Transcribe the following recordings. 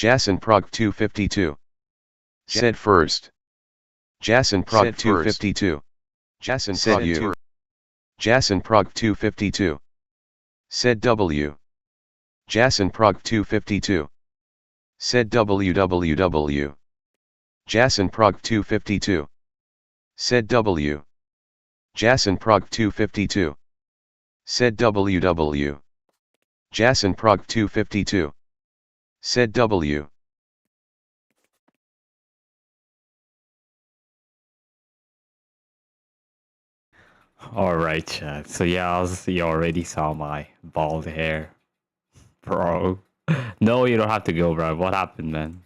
Jason Prog 252. Said first. Jason Prog 252. Jason said you. Jason Prog 252. Said W. Jason Prog 252. Said www. Jason Prog 252. Said W. Jason Prog 252. Said www. Jason Prog 252. Said W. Alright, chat. So yeah, you already saw my bald hair. Bro. No, you don't have to go, bro. What happened, man?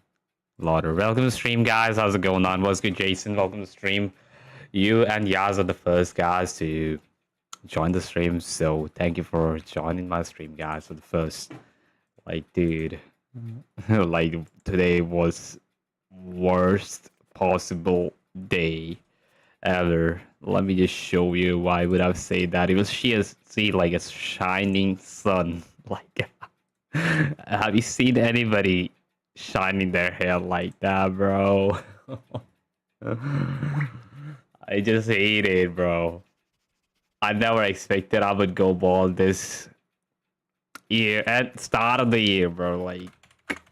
Lauder. Welcome to stream, guys. How's it going on? What's good, Jason? Welcome to stream. You and Yaz are the first guys to join the stream, so thank you for joining my stream, guys, for the first. Like, dude. Like, today was worst possible day ever. Let me just show you why would I say that. It was see like a shining sun. Like, have you seen anybody shining their hair like that, bro? I just hate it, bro. I never expected I would go bald this year at start of the year, bro. Like,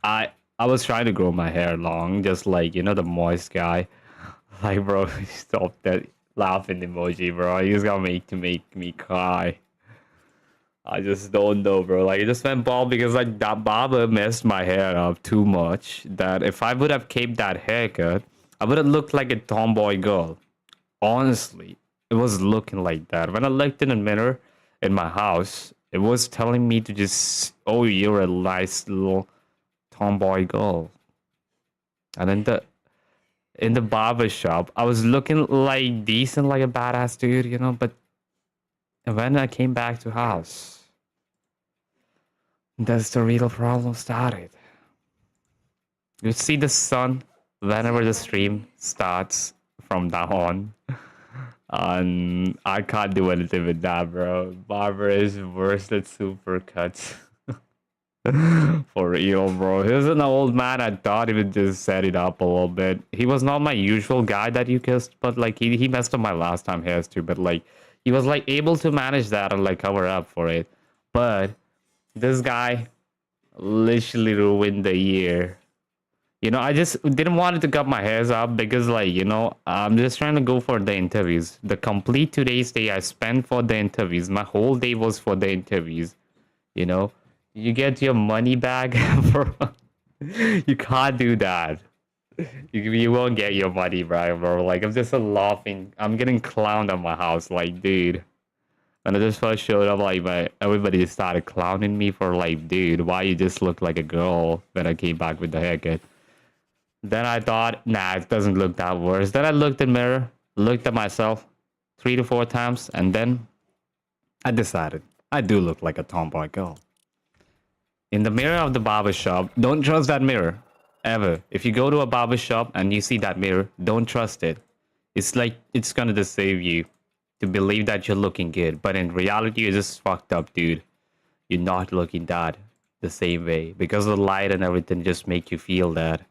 I was trying to grow my hair long, just like, you know, the moist guy. Like, bro, stop that laughing emoji, bro. He's gonna make me cry. I just don't know, bro. Like, I just went bald because like that barber messed my hair up too much. That if I would have kept that haircut, I would have looked like a tomboy girl. Honestly, it was looking like that. When I looked in the mirror in my house, it was telling me to just, oh, you're a nice little tomboy girl. And then in the barber shop, I was looking like decent, like a badass dude, you know, but when I came back to house, that's the real problem started. You see the sun whenever the stream starts from now on. And I can't do anything with that, bro. Barber is worse than supercuts. For real, bro. He was an old man. I thought he would just set it up a little bit. He was not my usual guy that you kissed, but like he messed up my last time hairs too. But like he was like able to manage that and like cover up for it. But this guy literally ruined the year. You know, I just didn't want to cut my hairs up because, like, you know, I'm just trying to go for the interviews. The complete today's day I spent for the interviews. My whole day was for the interviews. You know, you get your money back for. You can't do that. You won't get your money back, bro. Like, I'm just laughing. I'm getting clowned at my house. Like, dude. When I just first showed up, like, everybody just started clowning me for, like, dude, why you just look like a girl when I came back with the haircut. Then I thought, nah, it doesn't look that worse. Then I looked in the mirror, looked at myself 3 to 4 times, and then I decided I do look like a tomboy girl. In the mirror of the barber shop, don't trust that mirror, ever. If you go to a barber shop and you see that mirror, don't trust it. It's like it's gonna deceive you to believe that you're looking good, but in reality, you're just fucked up, dude. You're not looking that the same way because the light and everything just make you feel that.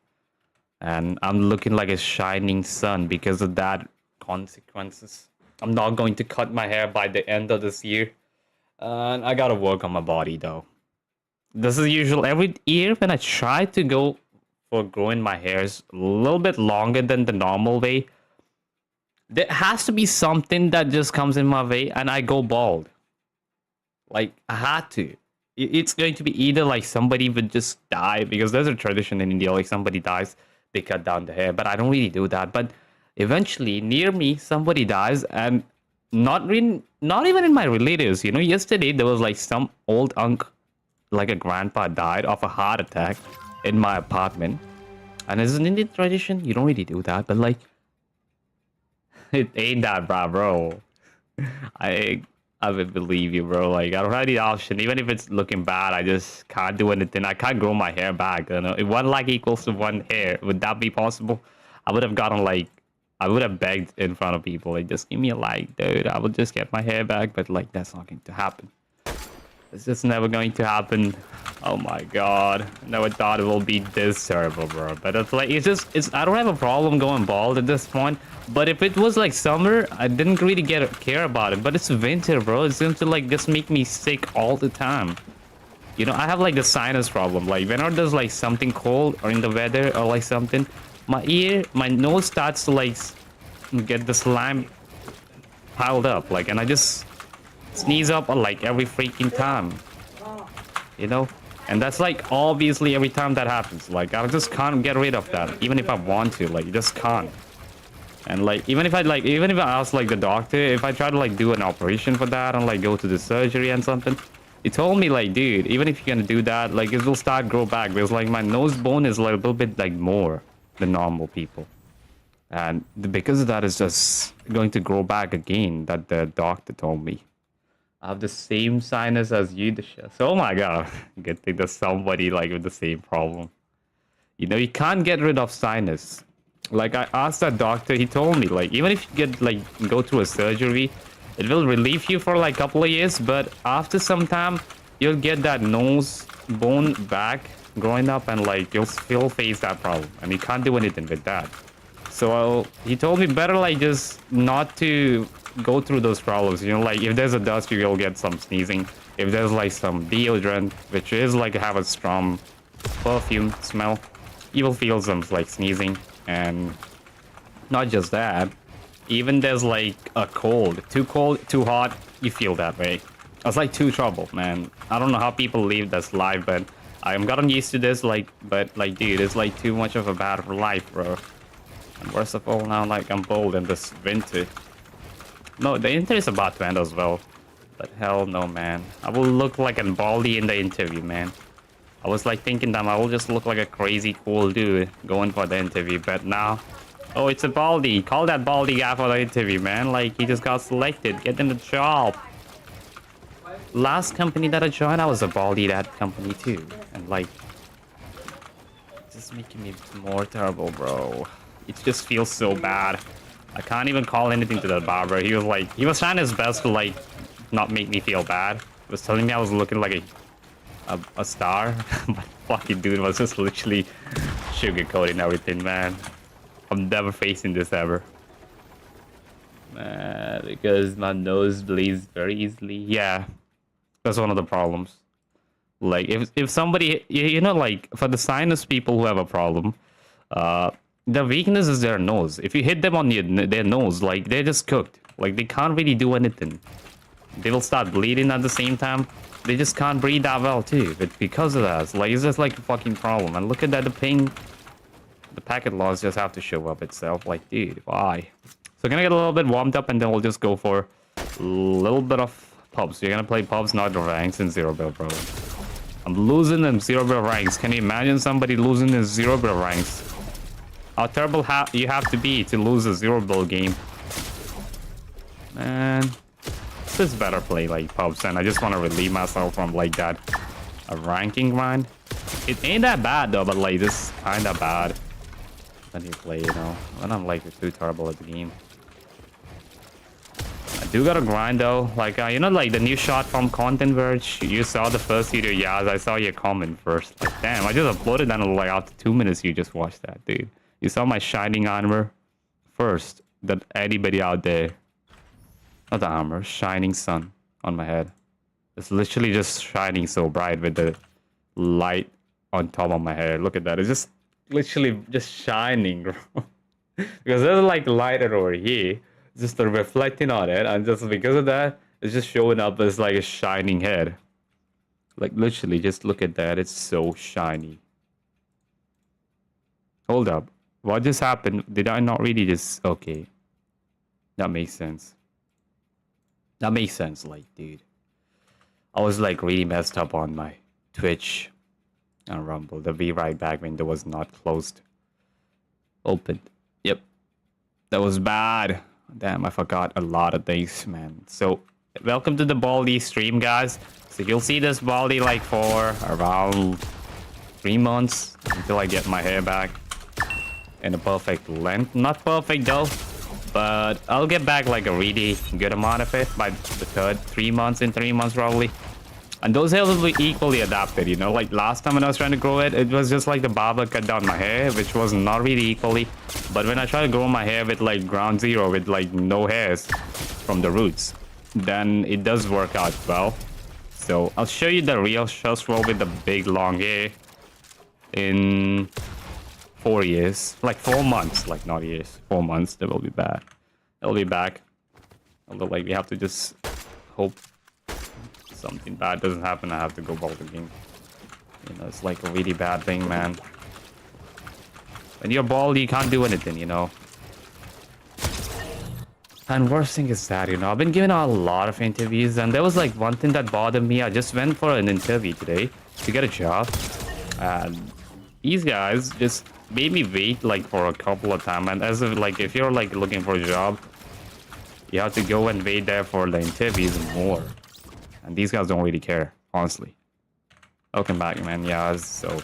And I'm looking like a shining sun because of that consequences. I'm not going to cut my hair by the end of this year. And I gotta work on my body though. This is usual every year when I try to go for growing my hairs a little bit longer than the normal way. There has to be something that just comes in my way and I go bald. Like, I had to. It's going to be either like somebody would just die because there's a tradition in India, like somebody dies, they cut down the hair, but I don't really do that. But eventually, near me, somebody dies, and not even in my relatives. You know, yesterday there was like some old uncle, like a grandpa, died of a heart attack in my apartment. And as an Indian tradition, you don't really do that, but like, it ain't that bad, bro. I would believe you, bro. Like, I don't have any option. Even if it's looking bad, I just can't do anything. I can't grow my hair back. You know, if 1 leg equals to 1 hair, would that be possible? I would have gotten like, I would have begged in front of people, like, just give me a leg, dude. I would just get my hair back, but like, that's not going to happen. It's just never going to happen. Oh my god. Never thought it will be this terrible, bro. But it's like, I don't have a problem going bald at this point. But if it was like summer, I didn't really care about it. But it's winter, bro. It seems to like just make me sick all the time. You know, I have like the sinus problem. Like whenever there's like something cold or in the weather or like something, my nose starts to like get the slime piled up. Like, and I just sneeze up like every freaking time. You know? And that's like obviously every time that happens. Like I just can't get rid of that. Even if I want to, like you just can't. And like even if I ask like the doctor, if I try to like do an operation for that and like go to the surgery and something, he told me like, dude, even if you're gonna do that, like it will start grow back because like my nose bone is like a little bit like more than normal people. And because of that, it's just going to grow back again, that the doctor told me. I have the same sinus as you, the chef. So, oh my god, good thing there's somebody like with the same problem. You know, you can't get rid of sinus. Like I asked that doctor, he told me like even if you get like go through a surgery, it will relieve you for like a couple of years, but after some time you'll get that nose bone back growing up and like you'll still face that problem and you can't do anything with that. So he told me better like just not to go through those problems. You know, like if there's a dust, you'll get some sneezing. If there's like some deodorant, which is like have a strong perfume smell, you will feel some like sneezing. And not just that, even there's like a cold, too hot, you feel that way. It's like too trouble, man. I don't know how people live this life, but I'm gotten used to this, like, but like, dude, it's like too much of a bad life, bro. And worst of all, now like I'm bold in this winter. No, the winter is about to end as well. But hell no, man. I will look like a baldy in the interview, man. I was like thinking that I will just look like a crazy cool dude going for the interview, but now, oh, it's a baldy. Call that baldy guy for the interview, man. Like he just got selected. Get in the job. Last company that I joined, I was a baldy that company too, and like, it's just making me more terrible, bro. It just feels so bad. I can't even call anything to the barber. He was trying his best to like not make me feel bad. He was telling me I was looking like a star, but fucking dude was just literally sugarcoating everything, man. I'm never facing this ever. Because my nose bleeds very easily. Yeah, that's one of the problems. Like if somebody, you know, like for the sinus people who have a problem, the weakness is their nose. If you hit them on their nose, like they're just cooked. Like they can't really do anything. They will start bleeding at the same time. They just can't breathe that well too. But because of that, like it's just like a fucking problem. And look at that, the packet loss just have to show up itself. Like, dude, why? So gonna get a little bit warmed up and then we'll just go for a little bit of pubs. You're gonna play pubs, not the ranks in 0-bill, bro. I'm losing them 0-bill ranks. Can you imagine somebody losing the 0-bill ranks? How terrible you have to be to lose a 0-bill game. Man, this is better play like pubs, and I just want to relieve myself from like that a ranking grind. It ain't that bad though, but like this kinda bad. Then you play, you know, when I'm like too terrible at the game. I do gotta grind though, like you know, like the new shot from Content Verge. You saw the first video, yeah, I saw your comment first. Like, damn, I just uploaded that and like after 2 minutes you just watched that, dude. You saw my shining armor first that anybody out there. Not the armor, shining sun on my head. It's literally just shining so bright with the light on top of my hair. Look at that. It's just literally just shining, bro. Because there's like lighter over here. It's just reflecting on it. And just because of that, it's just showing up as like a shining head. Like literally, just look at that. It's so shiny. Hold up. What just happened? Did I not really just... Okay. That makes sense. That makes sense, like, dude. I was, like, really messed up on my Twitch and Rumble. The Be Right Back window was not closed. Opened. Yep. That was bad. Damn, I forgot a lot of things, man. So, welcome to the Baldy stream, guys. So, you'll see this Baldy, like, for around 3 months until I get my hair back in a perfect length. Not perfect though, but I'll get back like a really good amount of it by the 3 months, in 3 months probably. And those hairs will be equally adapted, you know? Like last time when I was trying to grow it, it was just like the barber cut down my hair, which was not really equally. But when I try to grow my hair with like ground zero, with like no hairs from the roots, then it does work out well. So I'll show you the real Shuswell with the big long hair in 4 years. Like 4 months, like not years. 4 months, they will be back. They'll be back. Although like we have to just hope something bad doesn't happen. I have to go bald again. You know, it's like a really bad thing, man. When you're bald, you can't do anything, you know. And worst thing is that, you know, I've been given a lot of interviews, and there was like one thing that bothered me. I just went for an interview today to get a job, and these guys just made me wait like for a couple of times. And as if like if you're like looking for a job, you have to go and wait there for the interviews and more. And these guys don't really care, honestly. Welcome back, man. Yeah, so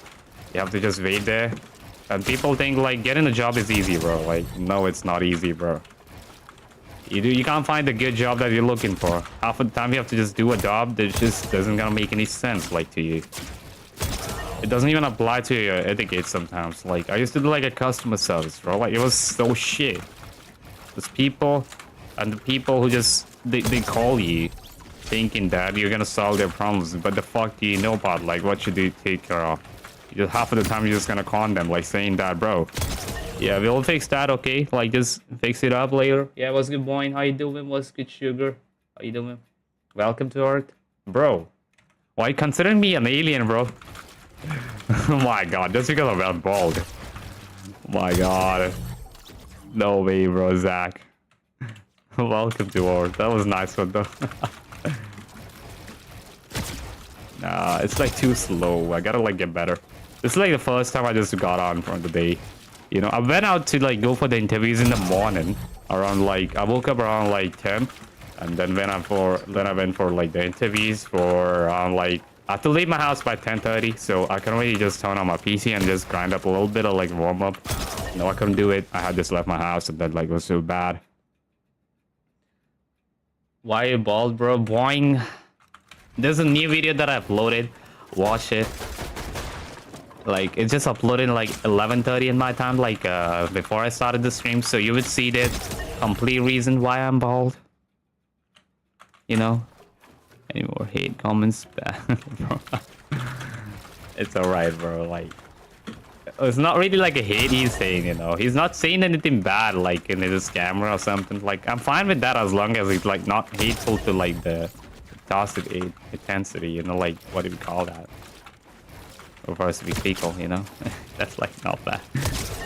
you have to just wait there. And people think like getting a job is easy, bro. Like, no, it's not easy, bro. You can't find a good job that you're looking for. Half of the time you have to just do a job that just doesn't gonna make any sense, like, to you. It doesn't even apply to your etiquette sometimes. Like, I used to do like a customer service, bro. Like, it was so shit. There's people, and the people who just they call you thinking that you're gonna solve their problems, but the fuck do you know about like what should they take care of? Just half of the time you're just gonna con them, like saying that, bro, yeah, we'll fix that, okay? Like, just fix it up later. Yeah, what's good, boy? How you doing? What's good, sugar? How you doing? Welcome to Earth. Bro, why you considering me an alien, bro? Oh my god, just because I'm bald. Oh my god. No way, bro, Zach. Welcome to Earth. That was nice one, though. Nah, it's like too slow. I gotta like get better. This is like the first time I just got on for the day. You know, I went out to like go for the interviews in the morning around like I woke up around like 10, and then I went for like the interviews for around like I have to leave my house by 10:30, so I can really just turn on my PC and just grind up a little bit of like warm up. No, I couldn't do it. I had just left my house, and that like was so bad. Why are you bald, bro? Boing. There's a new video that I uploaded. Watch it. Like, it's just uploaded like 11:30 in my time, like before I started the stream, so you would see the complete reason why I'm bald. You know? Any more hate comments? It's alright, bro. Like, it's not really like a hate he's saying, you know. He's not saying anything bad, like in his camera or something. Like, I'm fine with that as long as it's like not hateful to like the toxic intensity, you know, like what do we call that? Refers to be fecal, you know. That's like not bad,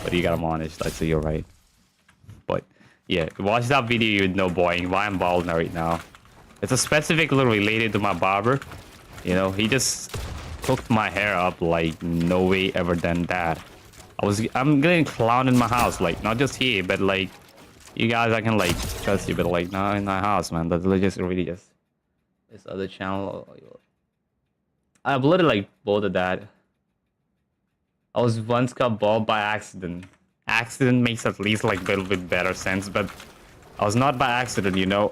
but you gotta manage that, so you're right. But yeah, watch that video, you'd know, boy, why I'm bald right now. It's a specifically related to my barber. You know, he just hooked my hair up like no way ever done that. I'm getting clowned in my house, like not just here, but like you guys, I can like trust you, but like not in my house, man. That's just really just this other channel. I uploaded like both of that. I was once got bald by accident. Accident makes at least like a little bit better sense, but I was not by accident, you know.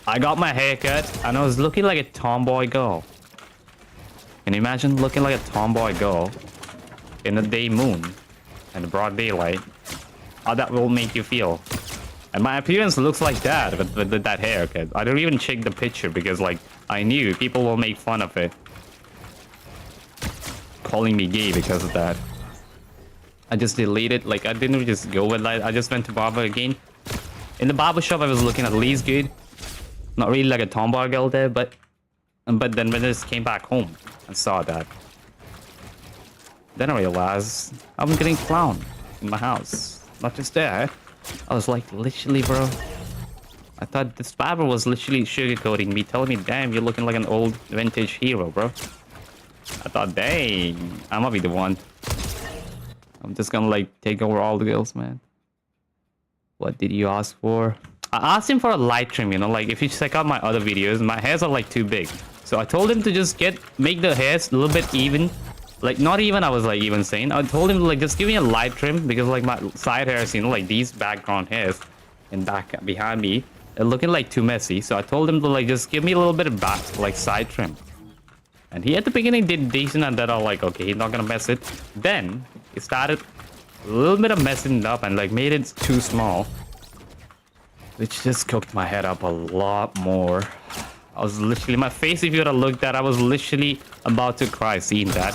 I got my hair cut and I was looking like a tomboy girl. Can you imagine looking like a tomboy girl in the day moon and the broad daylight? How that will make you feel? And my appearance looks like that with that haircut. I don't even check the picture because like I knew people will make fun of it, calling me gay because of that. I just deleted, like I didn't just go with that. I just went to barber again. In the barber shop I was looking at least good. Not really like a tomboy girl there, but then when I just came back home and saw that, then I realized I'm getting clowned in my house. Not just there. I was like, literally, bro. I thought this barber was literally sugarcoating me, telling me, damn, you're looking like an old vintage hero, bro. I thought, dang, I'm gonna be the one. I'm just gonna like take over all the girls, man. What did you ask for? I asked him for a light trim, you know, like if you check out my other videos, my hairs are like too big. So I told him to just make the hairs a little bit even. Like not even, I was like even saying, I told him like just give me a light trim because like my side hairs, you know, like these background hairs and back behind me, they're looking like too messy. So I told him to like just give me a little bit of back, like side trim. And he at the beginning did decent, and then I was like, okay, he's not gonna mess it. Then he started a little bit of messing it up and like made it too small, which just cooked my head up a lot more. I was literally, my face, if you would have looked at, I was literally about to cry seeing that.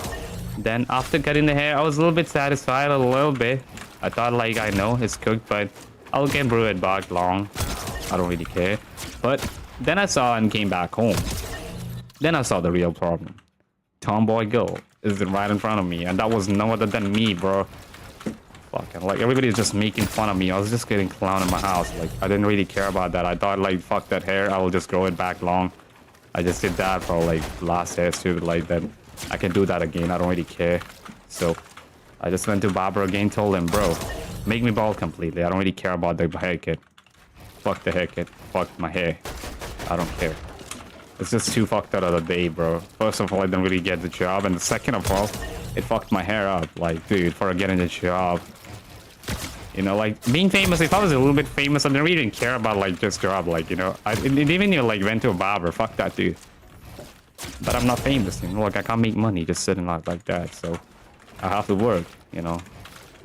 Then after cutting the hair, I was a little bit satisfied, a little bit. I thought like, I know it's cooked, but I'll get brew it back long. I don't really care. But then I saw and came back home. Then I saw the real problem. Tomboy girl is right in front of me, and that was no other than me, bro. Fucking like everybody's just making fun of me. I was just getting clowned in my house. Like I didn't really care about that. I thought like fuck that hair, I will just grow it back long. I just did that for like last hair too. Like then I can do that again. I don't really care. So I just went to barber again, told him, bro, make me bald completely. I don't really care about the haircut. Fuck the haircut. Fuck my hair. I don't care. It's just too fucked out of the day, bro. First of all, I didn't really get the job, and second of all, it fucked my hair up. Like, dude, for getting the job. You know, like, being famous, if I was a little bit famous, I didn't really care about, like, just job. Like, you know, I didn't even, like, went to a barber. Fuck that, dude. But I'm not famous, you know? Like, I can't make money just sitting like that, so I have to work, you know?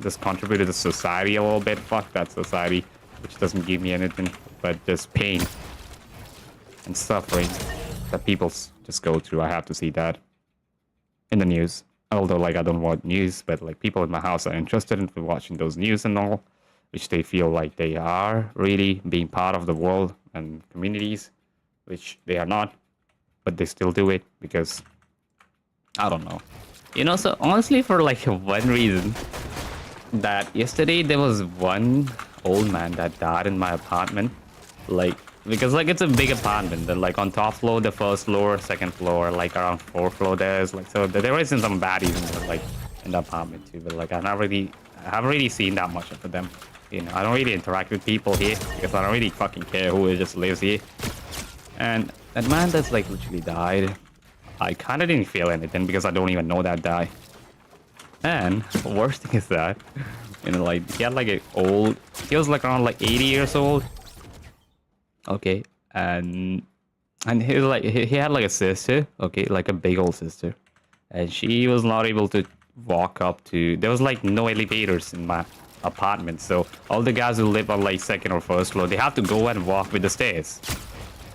Just contribute to the society a little bit. Fuck that society, which doesn't give me anything but just pain and suffering that people just go through. I have to see that in the news. Although, like, I don't watch news, but, like, people in my house are interested in watching those news and all, which they feel like they are really being part of the world and communities, which they are not, but they still do it because, I don't know. You know, so honestly, for, like, one reason, that yesterday there was one old man that died in my apartment, like, because like it's a big apartment. Then like on top floor, the first floor, second floor, like around fourth floor, there's like, so there isn't some baddies in the, like in the apartment too. But like I haven't really seen that much of them. You know, I don't really interact with people here because I don't really fucking care who just lives here. And that man that's like literally died, I kind of didn't feel anything because I don't even know that guy. And the worst thing is that, you know, like he had like he was like around like 80 years old. Okay, and he was like he had like a sister, okay, like a big old sister, and she was not able to walk up to. There was like no elevators in my apartment, so all the guys who live on like second or first floor, they have to go and walk with the stairs.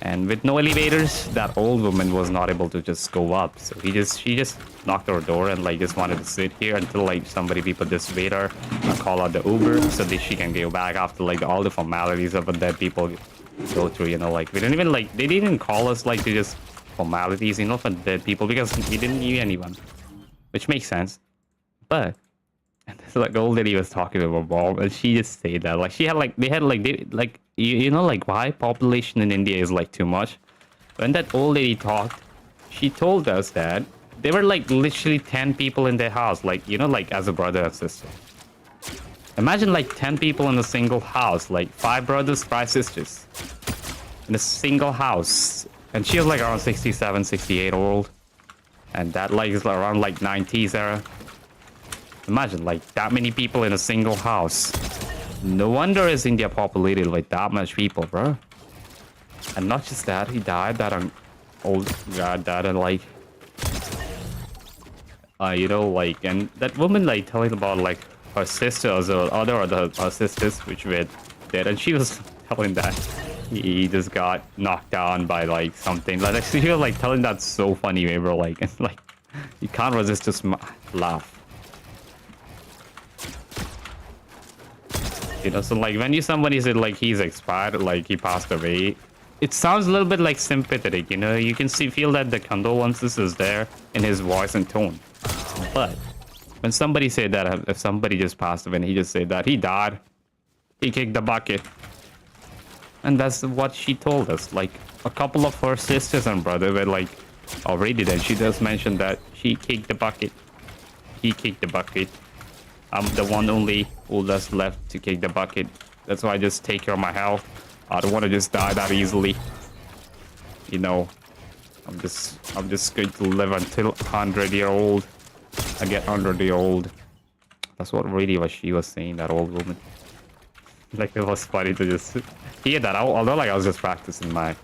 And with no elevators, that old woman was not able to just go up. So she just knocked her door and like just wanted to sit here until like somebody people just wait her and call out the Uber so that she can go back after like all the formalities of that people go through. You know, like we didn't even like they didn't even call us like to just formalities, you know, for dead people because we didn't knew anyone, which makes sense. But and this like old lady was talking to her mom, and she just said that like she had like they had like you know like why population in India is like too much. When that old lady talked, she told us that there were like literally 10 people in their house, like you know, like as a brother and sister. Imagine like 10 people in a single house, like 5 brothers, 5 sisters in a single house. And she was like around 67, 68 old, and that like is around like 90s era. Imagine like that many people in a single house. No wonder is India populated like that much people, bro. And not just that, he died. That an old guy died, and like, you know, like, and that woman like telling about like her sisters or other sisters which were dead, and she was telling that he just got knocked down by like something. Like she was like telling that so funny, way, bro. Like, and like, you can't resist to laugh. You know, so like when somebody said like he's expired, like he passed away, it sounds a little bit like sympathetic, you know. You can feel that the condolences is there in his voice and tone. But when somebody said that, if somebody just passed away and he just said that he died, he kicked the bucket. And that's what she told us. Like a couple of her sisters and brother were like already dead. She just mentioned that she kicked the bucket. He kicked the bucket. I'm the one only who just left to kick the bucket. That's why I just take care of my health. I don't want to just die that easily. You know, I'm just going to live until 100-year-old. I get 100-year-old. That's what really what she was saying, that old woman. Like it was funny to just hear that. Although like I was just practicing my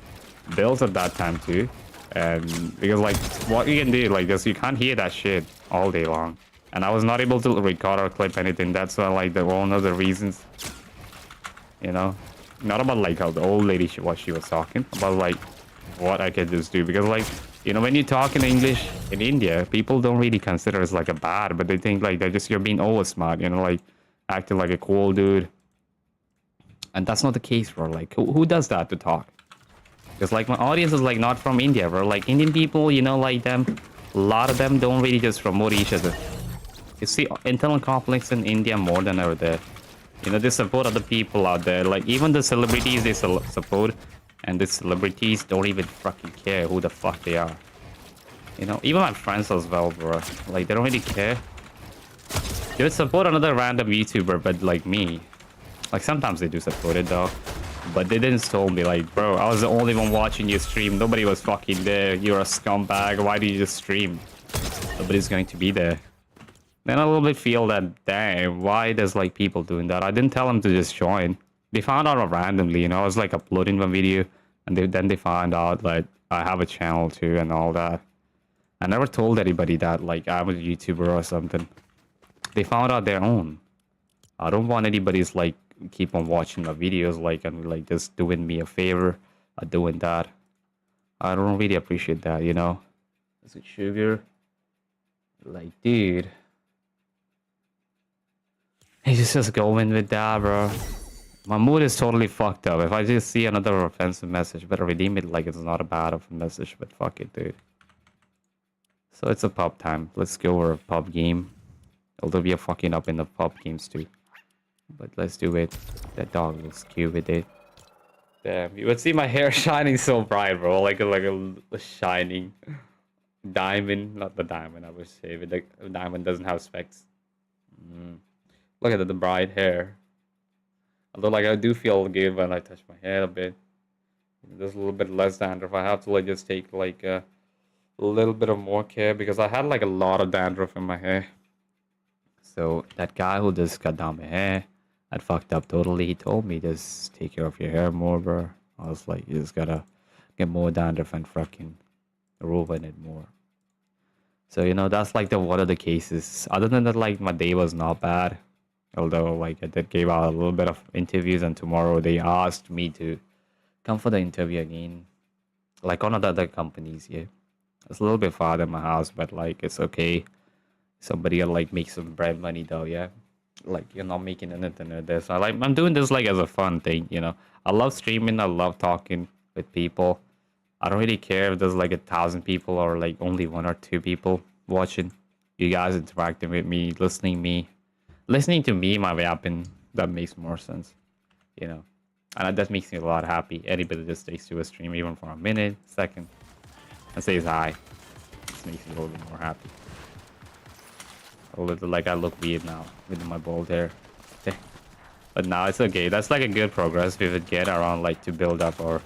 bills at that time too. And because like what you can do like this, you can't hear that shit all day long. And I was not able to record or clip anything. That's like the one of the reasons. You know, not about like how the old lady what she was talking about, like what I could just do. Because like, you know, when you talk in English in India, people don't really consider it's like a bad, but they think like they're just, you're being over smart, you know, like acting like a cool dude. And that's not the case, bro. Like who does that to talk? Because like my audience is like not from India, bro. Like Indian people, you know, like them, a lot of them don't really just promote each other. You see internal conflicts in India more than ever there. You know, they support other people out there. Like even the celebrities they support, and the celebrities don't even fucking care who the fuck they are. You know, even my friends as well, bro. Like they don't really care. They would support another random YouTuber, but like me, like sometimes they do support it though. But they didn't tell me like, bro, I was the only one watching you stream. Nobody was fucking there. You're a scumbag. Why do you just stream? Nobody's going to be there. Then I a little bit feel that, damn, why there's like people doing that? I didn't tell them to just join. They found out randomly, you know, I was like uploading one video and then they found out like I have a channel too and all that. I never told anybody that like I'm a YouTuber or something. They found out their own. I don't want anybody's like keep on watching my videos like and like just doing me a favor or doing that. I don't really appreciate that, you know. Is it sugar? Like, dude. He's just going with that, bro. My mood is totally fucked up. If I just see another offensive message, better redeem it like it's not a bad of a message, but fuck it, dude. So it's a pub time. Let's go over a pub game. Although we are fucking up in the pub games too. But let's do it. That dog looks cute with it. Damn, you would see my hair shining so bright, bro. Like a shining diamond. Not the diamond, I would say. But the diamond doesn't have specs. Look at the bright hair. Although, like, I do feel good when I touch my hair a bit. There's a little bit less dandruff. I have to, like, just take, like, a little bit of more care because I had, like, a lot of dandruff in my hair. So, that guy who just cut down my hair, that fucked up totally. He told me, just take care of your hair more, bro. I was like, you just gotta get more dandruff and fucking ruin it more. So, you know, that's, like, one of the cases. Other than that, like, my day was not bad. Although, like, I did give out a little bit of interviews, and tomorrow they asked me to come for the interview again. Like, on other companies, yeah. It's a little bit far than my house, but, like, it's okay. Somebody will, like, make some bread money, though, yeah. Like, you're not making anything of this. I'm doing this, like, as a fun thing, you know. I love streaming. I love talking with people. I don't really care if there's, like, 1,000 people or, like, only 1 or 2 people watching. You guys interacting with me, listening to me, my yapping, that makes more sense, you know. And that makes me a lot happy. Anybody that stays to a stream even for a minute, second, and says hi, just makes me a little bit more happy. A little like I look weird now with my bald hair. But now it's okay. That's like a good progress we would get around like to build up or,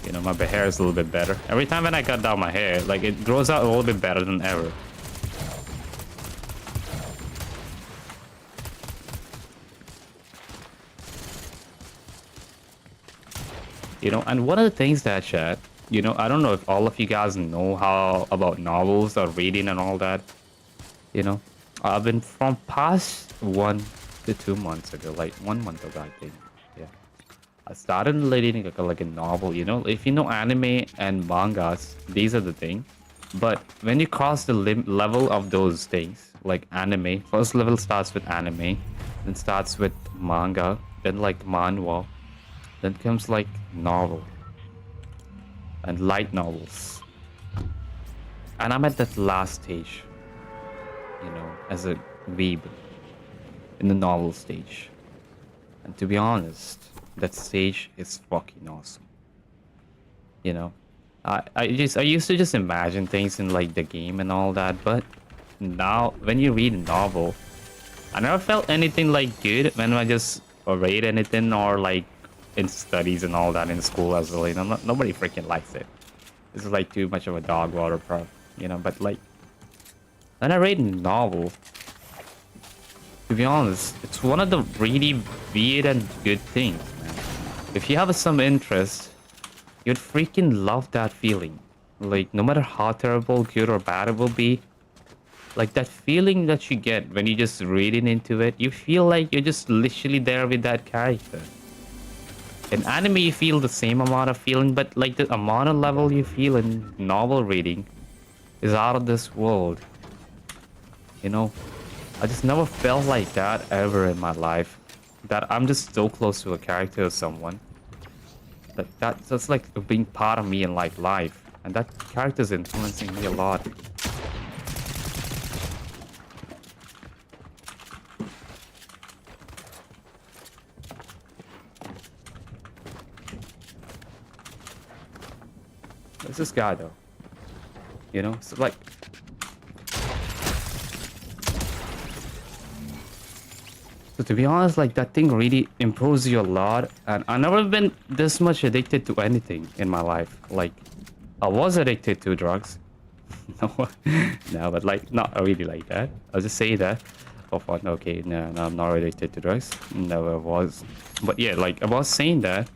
you know, my hair is a little bit better. Every time when I cut down my hair, like it grows out a little bit better than ever. You know, and one of the things that, chat, you know, I don't know if all of you guys know how about novels or reading and all that. You know, I've been from past 1 to 2 months ago, like 1 month ago, I think. Yeah, I started reading like a novel. You know, if you know anime and mangas, these are the thing. But when you cross the level of those things, like anime, first level starts with anime, then starts with manga, then like manhwa. Then comes like novel and light novels. And I'm at that last stage, you know, as a weeb in the novel stage. And to be honest, that stage is fucking awesome. You know, I used to just imagine things in like the game and all that, but now when you read a novel, I never felt anything like good when I just read anything or like in studies and all that in school as well. You know, nobody freaking likes it. This is like too much of a dog water pro, you know. But like when I read a novel, to be honest, it's one of the really weird and good things, man. If you have some interest, you'd freaking love that feeling. Like, no matter how terrible, good, or bad it will be, like that feeling that you get when you just reading into it, you feel like you're just literally there with that character. In anime, you feel the same amount of feeling, but like the amount of level you feel in novel reading is out of this world. You know, I just never felt like that ever in my life. That I'm just so close to a character or someone. That's like being part of me in like life. And that character's influencing me a lot. There's this guy though. You know? So like So to be honest, like that thing really improves you a lot. And I've never been this much addicted to anything in my life. Like I was addicted to drugs. No, no, but like not really like that. I'll just say that. Oh, fun. Okay, no, I'm not addicted to drugs. Never was. But yeah, like I was saying that.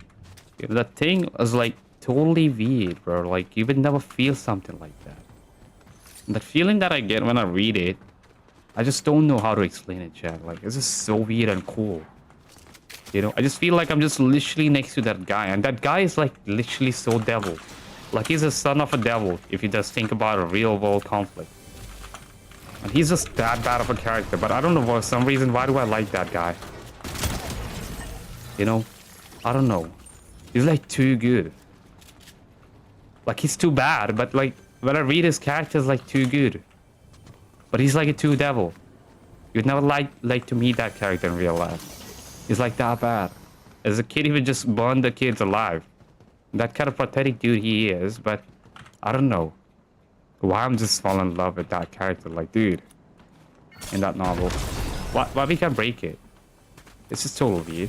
You know, that thing was like totally weird, bro. Like you would never feel something like that. And that feeling that I get when I read it, I just don't know how to explain it, Chad. Like it's just so weird and cool. You know, I just feel like I'm just literally next to that guy, and that guy is like literally so devil. Like he's a son of a devil if you just think about a real world conflict. And he's just that bad of a character, but I don't know for some reason why do I like that guy? You know? I don't know. He's like too good. Like he's too bad, but like when I read his character is like too good. But he's like a too devil. You'd never like to meet that character in real life. He's like that bad. As a kid, he would just burn the kids alive. That kind of pathetic dude he is, but I don't know why I'm just falling in love with that character. Like, dude, in that novel, why we can't break it? It's just total weird.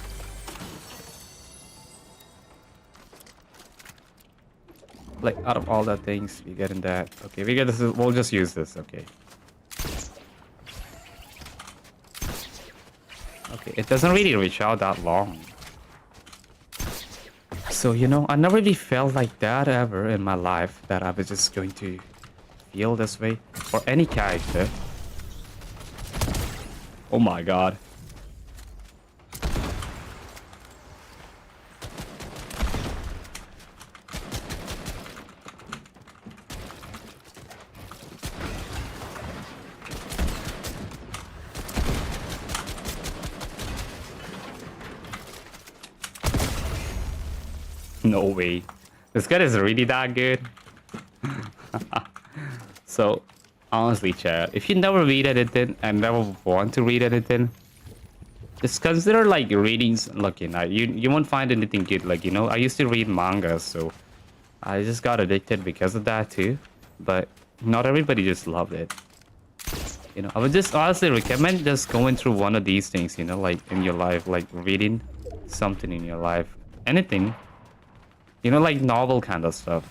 Like, out of all the things we get in that, okay, we get this. We'll just use this. Okay. Okay, it doesn't really reach out that long. So, you know, I never really felt like that ever in my life, that I was just going to feel this way for any character. Oh my god. No way. This guy is really that good. So, honestly, chat, if you never read anything and never want to read anything, just consider like readings. Look, you know, you won't find anything good. Like, you know, I used to read manga, so I just got addicted because of that too. But not everybody just loved it. You know, I would just honestly recommend just going through one of these things, you know, like in your life, like reading something in your life, anything. You know, like novel kind of stuff.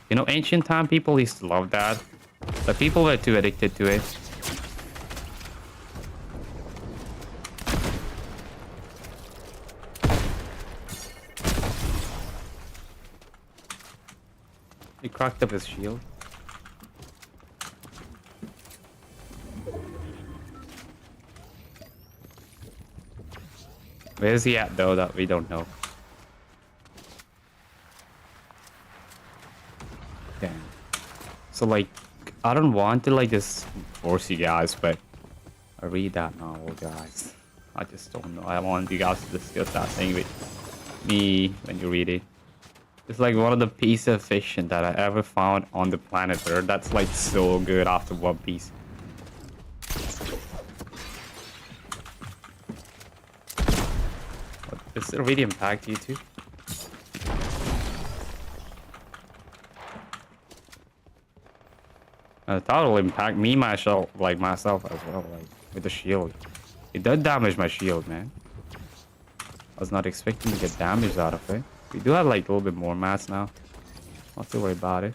You know, ancient time people used to love that. But people were too addicted to it. He cracked up his shield. Where is he at though that we don't know? Damn. So like, I don't want to like just force you guys, but I read that novel, guys. I just don't know. I want you guys to discuss that thing with me when you read it. It's like one of the pieces of fiction that I ever found on the planet Earth. That's like so good after One Piece. Does it really impact you too? I thought it will impact me myself as well, like with the shield. It does damage my shield, man. I was not expecting to get damage out of it. We do have like a little bit more mats now. Not to worry about it.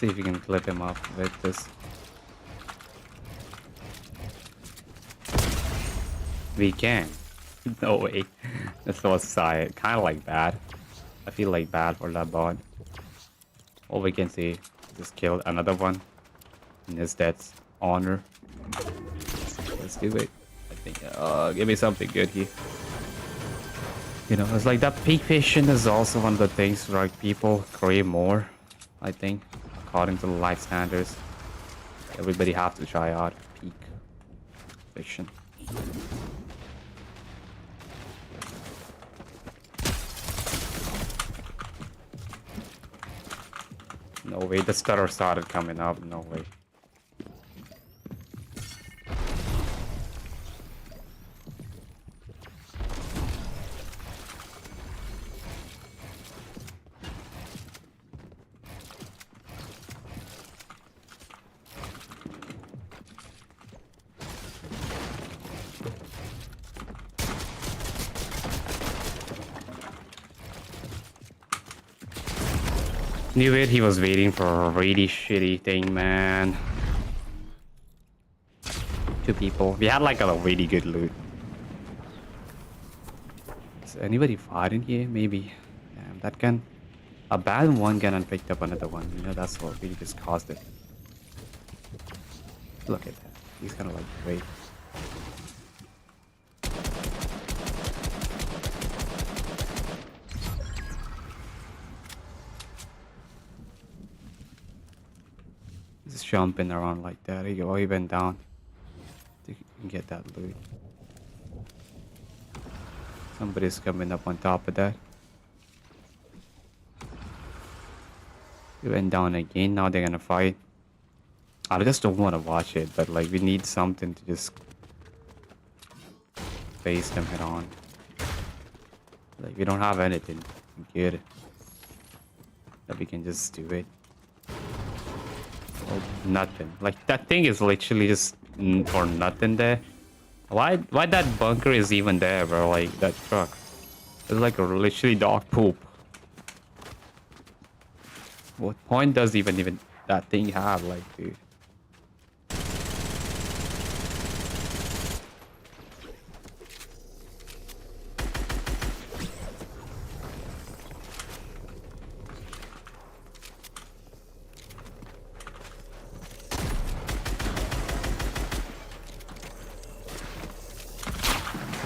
See if you can clip him off with this. We can. No way. That's so side. Kind of like bad. I feel like bad for that bot. All we can see, just killed another one. In his death's honor. Let's do it. I think. Give me something good here. You know, it's like that peak patient is also one of the things like people crave more. I think, according to the life standards, everybody have to try out peak fiction. No way, the stutter started coming up. No way. Knew it, he was waiting for a really shitty thing, man. 2 people. We had like a really good loot. Is anybody fighting here? Maybe. Damn, that gun. A bad one gun and picked up another one. You know, that's what really just caused it. Look at that. He's kind of like, wait. Just jumping around like that. He go even down. You can get that loot. Somebody's coming up on top of that. He went down again. Now they're gonna fight. I just don't want to watch it, but like we need something to just face them head on. Like we don't have anything good that we can just do it. Well, nothing. Like that thing is literally just for nothing there. Why that bunker is even there, bro? Like that truck. It's like a literally dog poop. What point does even that thing have, like, dude?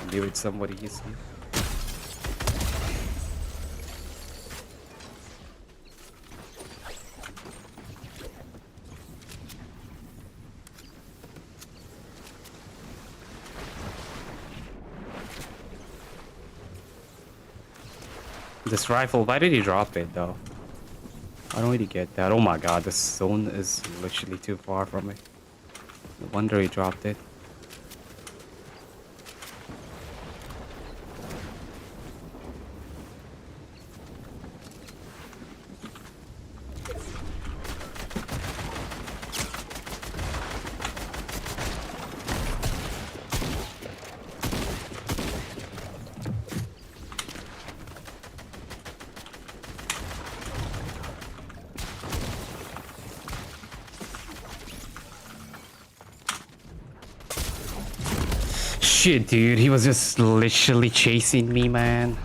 Be with somebody you see. This rifle, why did he drop it though? I don't really get that. Oh my god, this zone is literally too far from it. No wonder he dropped it. Shit, dude, he was just literally chasing me, man.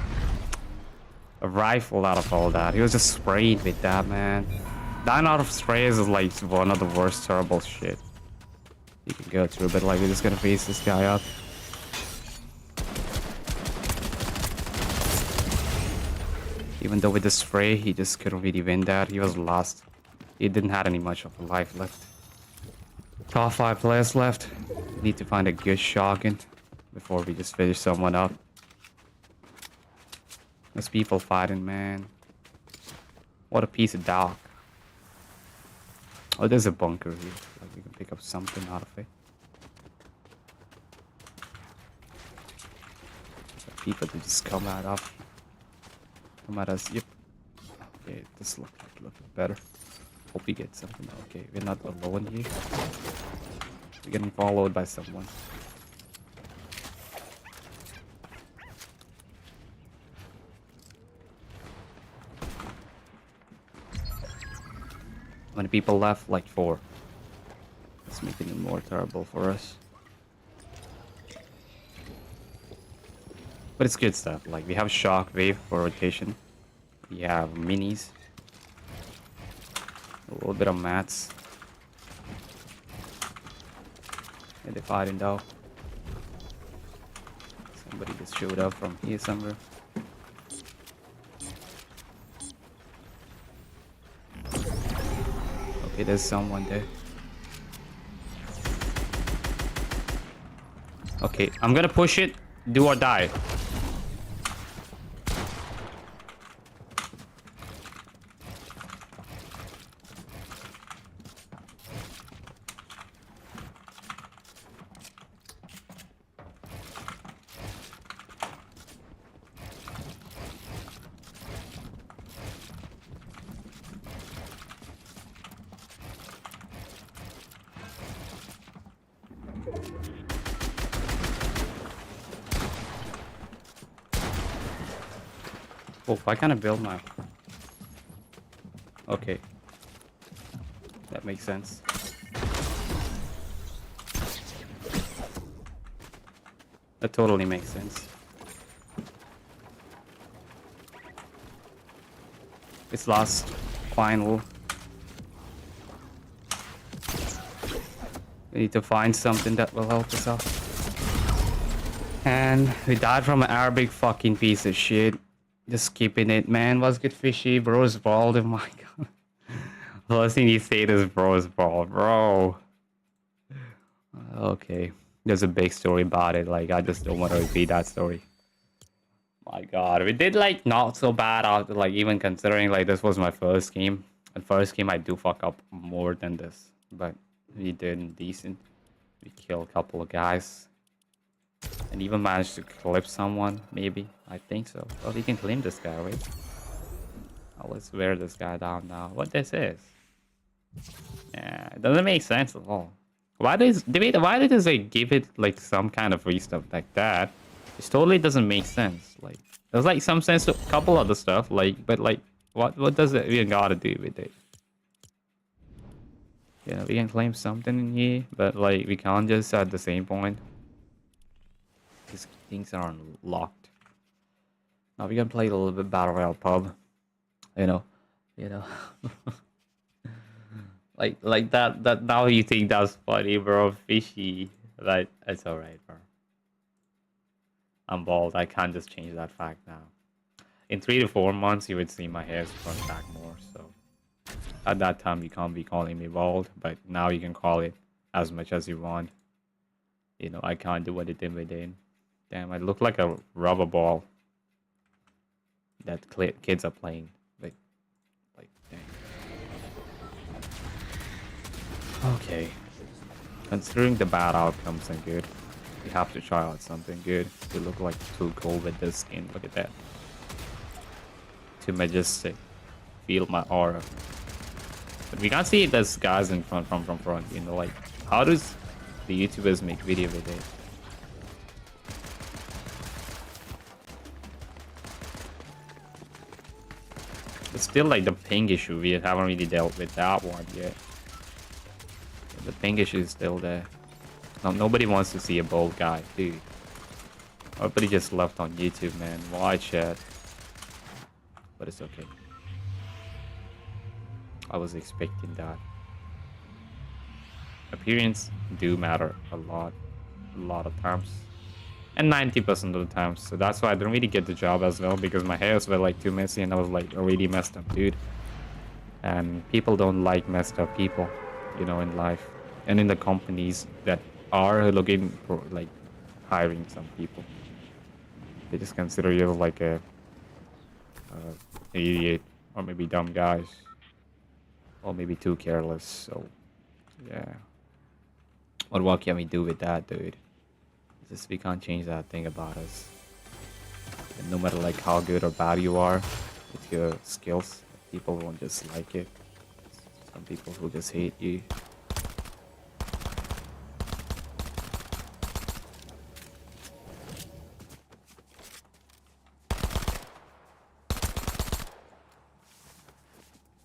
A rifle out of all that. He was just sprayed with that, man. 9 out of sprays is like one of the worst terrible shit you can go through, but like we're just gonna face this guy up. Even though with the spray, he just couldn't really win that. He was lost. He didn't have any much of a life left. Top 5 players left. We need to find a good shotgun before we just finish someone up. There's people fighting, man. What a piece of dog. Oh, there's a bunker here. Like we can pick up something out of it. People to just come at us. Come at us. Yep. Okay, this looks better. Hope we get something. Okay, we're not alone here. We're getting followed by someone. When people left, like 4. It's making it more terrible for us. But it's good stuff. Like we have Shockwave for rotation. We have minis. A little bit of mats. And they're fighting though. Somebody just showed up from here somewhere. Okay, there's someone there. Okay, I'm gonna push it. Do or die. Oh, why can't I build my... Okay. That makes sense. That totally makes sense. It's last final. We need to find something that will help us out. And we died from an Arabic fucking piece of shit. Just keeping it, man. What's good, fishy? Bro's bald. Oh my god. First thing you say is bro's bald, bro. Okay. There's a big story about it. Like, I just don't want to repeat that story. My god. We did, like, not so bad after, like, even considering, like, this was my first game. And first game, I do fuck up more than this. But we did decent. We killed a couple of guys. And even managed to clip someone, maybe. I think so. Well, we can claim this guy, right? Oh, let's wear this guy down now. What this is? Yeah, it doesn't make sense at all. Why does they give it like some kind of free stuff like that? It totally doesn't make sense. Like there's like some sense to a couple other stuff, like but like what does it even gotta do with it? Yeah, we can claim something in here, but like we can't just at the same point. These things are unlocked. Now we can play a little bit Battle Royale pub. You know. like that now you think that's funny, bro. Fishy. Like it's alright, bro. I'm bald. I can't just change that fact now. In 3 to 4 months you would see my hair's grown back more, so at that time you can't be calling me bald, but now you can call it as much as you want. You know, I can't do anything within. Damn, I look like a rubber ball that kids are playing. Like, dang. Okay. Considering the bad outcomes and good, we have to try out something good. We look like too cool with this skin. Look at that. Too majestic. Feel my aura. But we can't see there's guys in front from front. You know, like how does the YouTubers make video with it? It's still like the ping issue. We haven't really dealt with that one yet. The ping issue is still there. Nobody wants to see a bald guy, dude. Everybody just left on YouTube, man. Why chat? But it's okay. I was expecting that. Appearance do matter a lot of times. And 90% of the times. So that's why I didn't really get the job as well, because my hairs were like too messy and I was like already messed up, dude. And people don't like messed up people, you know, in life. And in the companies that are looking for like hiring some people, they just consider you like a idiot or maybe dumb guys or maybe too careless. So yeah, what can we do with that, dude? Just we can't change that thing about us. And no matter like how good or bad you are with your skills, people won't just like it. Some people will just hate you.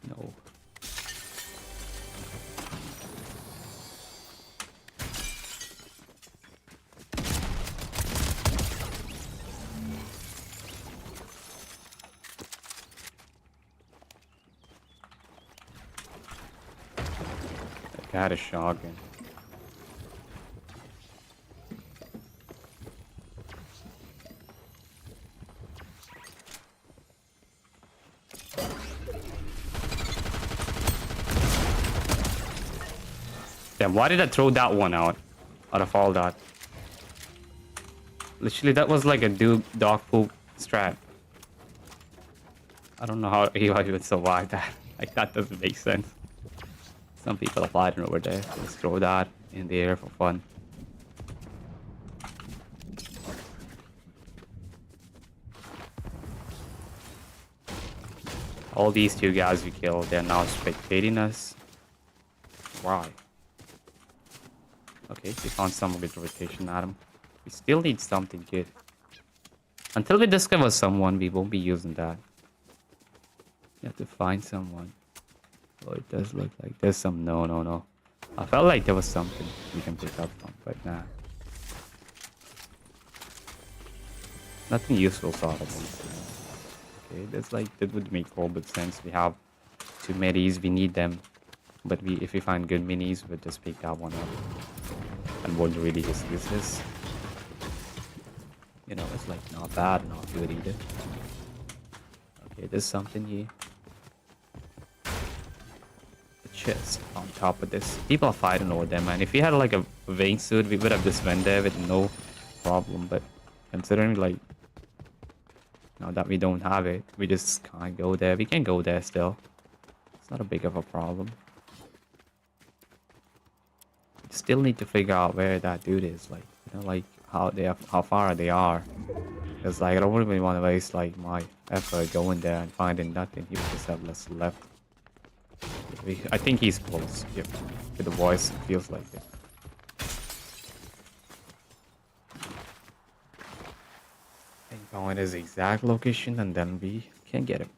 No. I had a shotgun. Damn, why did I throw that one out of all that? Literally, that was like a dog poop strat. I don't know how he would survive that. Like, that doesn't make sense. Some people are fighting over there. Just throw that in the air for fun. All these two guys we killed, they're now spectating us. Why? Okay, we found some good rotation at him. We still need something good. Until we discover someone, we won't be using that. You have to find someone. Oh, it does look like there's some... No. I felt like there was something we can pick up from, but nah. Nothing useful sort of. Okay, that's like... That would make a little bit sense. We have 2 minis, we need them. But if we find good minis, we'll just pick that one up. And won't really just use this. You know, it's like not bad, not good either. Okay, there's something here. The chest on top of this. People are fighting over there, man. If we had like a vein suit, we would have just went there with no problem. But considering like now that we don't have it, we just can't go there. We can go there still. It's not a big of a problem. We still need to figure out where that dude is. Like, you know, like how far they are. Because like I don't really want to waste like my effort going there and finding nothing. He would just have less left. I think he's close. Yep. With the voice, it feels like it. Find his exact location and then we can get him.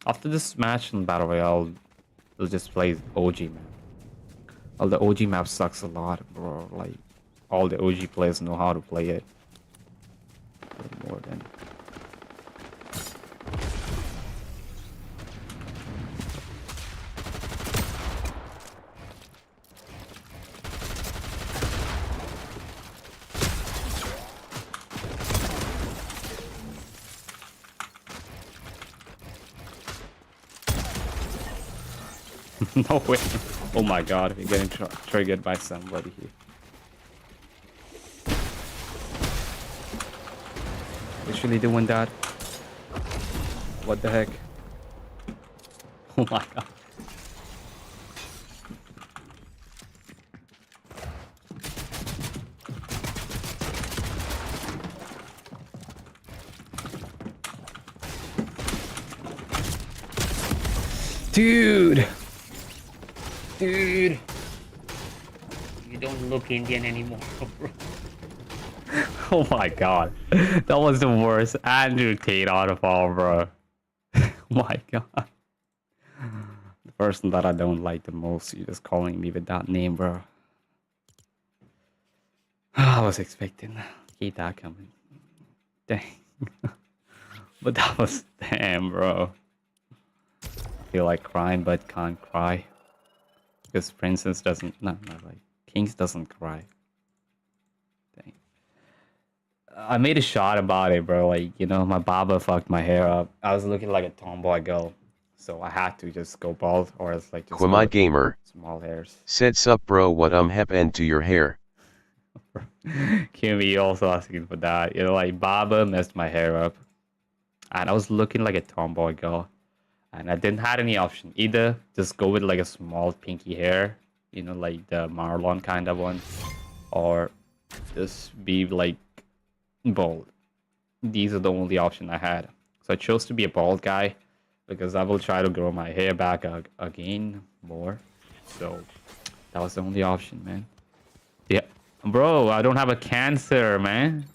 After this match in Battle Royale, we'll just play OG map. Well, the OG map sucks a lot, bro. Like, all the OG players know how to play it. More than... No way. Oh my god, we're getting triggered by somebody here. Literally doing that. What the heck? Oh my god. Dude! Dude! You don't look Indian anymore, bro. Oh my god. That was the worst Andrew Tate out of all, bro. Oh my god. The person that I don't like the most, you're just calling me with that name, bro. I was expecting keep that coming. Dang. But that was damn, bro. I feel like crying but can't cry. Because Princess doesn't, not like, Kings doesn't cry. Dang. I made a shot about it, bro. Like, you know, my barber fucked my hair up. I was looking like a tomboy girl. So I had to just go bald or else like just Quamai Gamer small hairs. said sup bro, what happened to your hair? Kimmy also asking for that. You know, like barber messed my hair up. And I was looking like a tomboy girl. And I didn't have any option. Either just go with like a small pinky hair, you know, like the Marlon kind of one, or just be like bald. These are the only option I had. So I chose to be a bald guy because I will try to grow my hair back again more. So that was the only option, man. Yeah, bro, I don't have a cancer, man.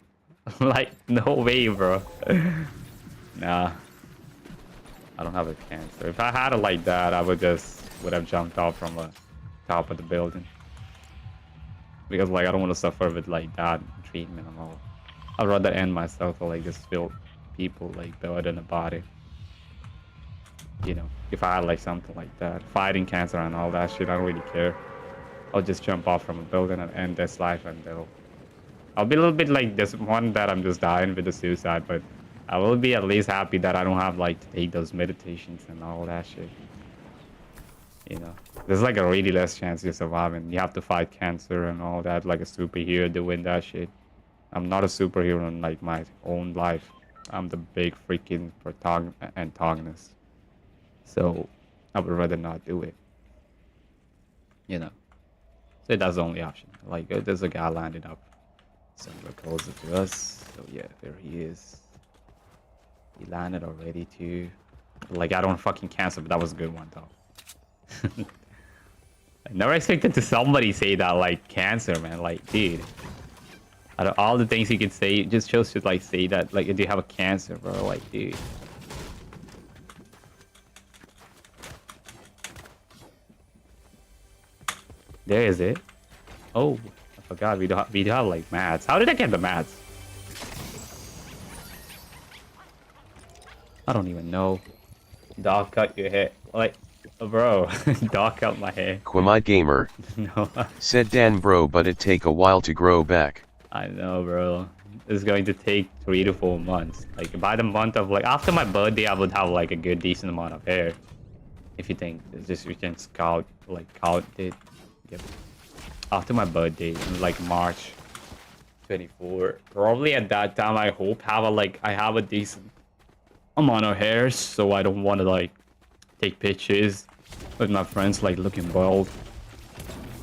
Like, no way, bro. Nah. I don't have a cancer. If I had it like that, I would have jumped off from the top of the building. Because like I don't want to suffer with like that treatment and all. I'd rather end myself or like just feel people like better than a body. you know, if I had like something like that, fighting cancer and all that shit, I don't really care. I'll just jump off from a building and end this life, and I'll be a little bit like this one that I'm just dying with the suicide, but I will be at least happy that I don't have like to take those meditations and all that shit. You know, there's like a really less chance you're surviving. You have to fight cancer and all that, like a superhero doing that shit. I'm not a superhero in like my own life. I'm the big freaking antagonist. So I would rather not do it. You know. So that's the only option. Like there's a guy landed up somewhere closer to us. So yeah, there he is. He landed already too. Like I don't fucking cancel, but that was a good one though. I never expected to somebody say that like cancer, man. Like, dude. Out of all the things you could say, you just chose to like say that like do you have a cancer, bro? Like, dude. There is it. Oh, I forgot we do have like mats. How did I get the mats? I don't even know. Dog cut your hair. Like, bro, dog cut my hair. Quamite Gamer. No. Said Dan bro, but it take a while to grow back. I know, bro. It's going to take 3 to 4 months. Like by the month of like after my birthday, I would have like a good decent amount of hair. If you think it's just we can count it. Yep. After my birthday, in like March 24, probably at that time I hope I have a decent amount of hair, so I don't want to like take pictures with my friends like looking bald.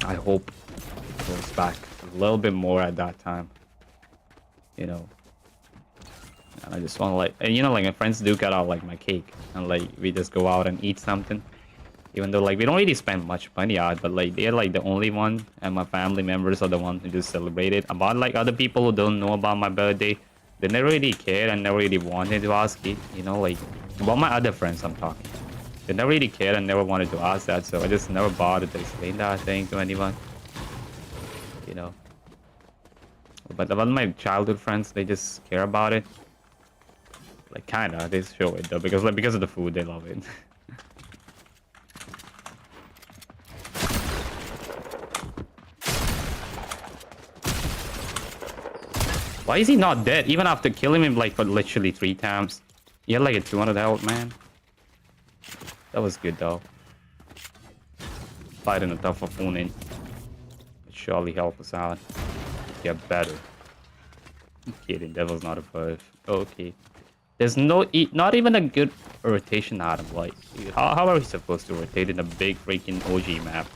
I hope it goes back a little bit more at that time, you know. And I just want to like, and you know, like my friends do cut out like my cake, and like we just go out and eat something. Even though like we don't really spend much money out, but like they're like the only one, and my family members are the ones who just celebrate it. About like other people who don't know about my birthday, they never really cared and never really wanted to ask it. You know, like about my other friends I'm talking. They never really cared and never wanted to ask that, so I just never bothered to explain that thing to anyone. You know. But about my childhood friends, they just care about it. Like kinda, they show it though because of the food, they love it. Why is he not dead? Even after killing him like for literally 3 times. He had like a 200 health, man. That was good though. Fighting a tough opponent. Surely help us out. Get better. I'm kidding, Devil's not a buff. Okay. There's not even a good rotation item. Like, how are we supposed to rotate in a big freaking OG map?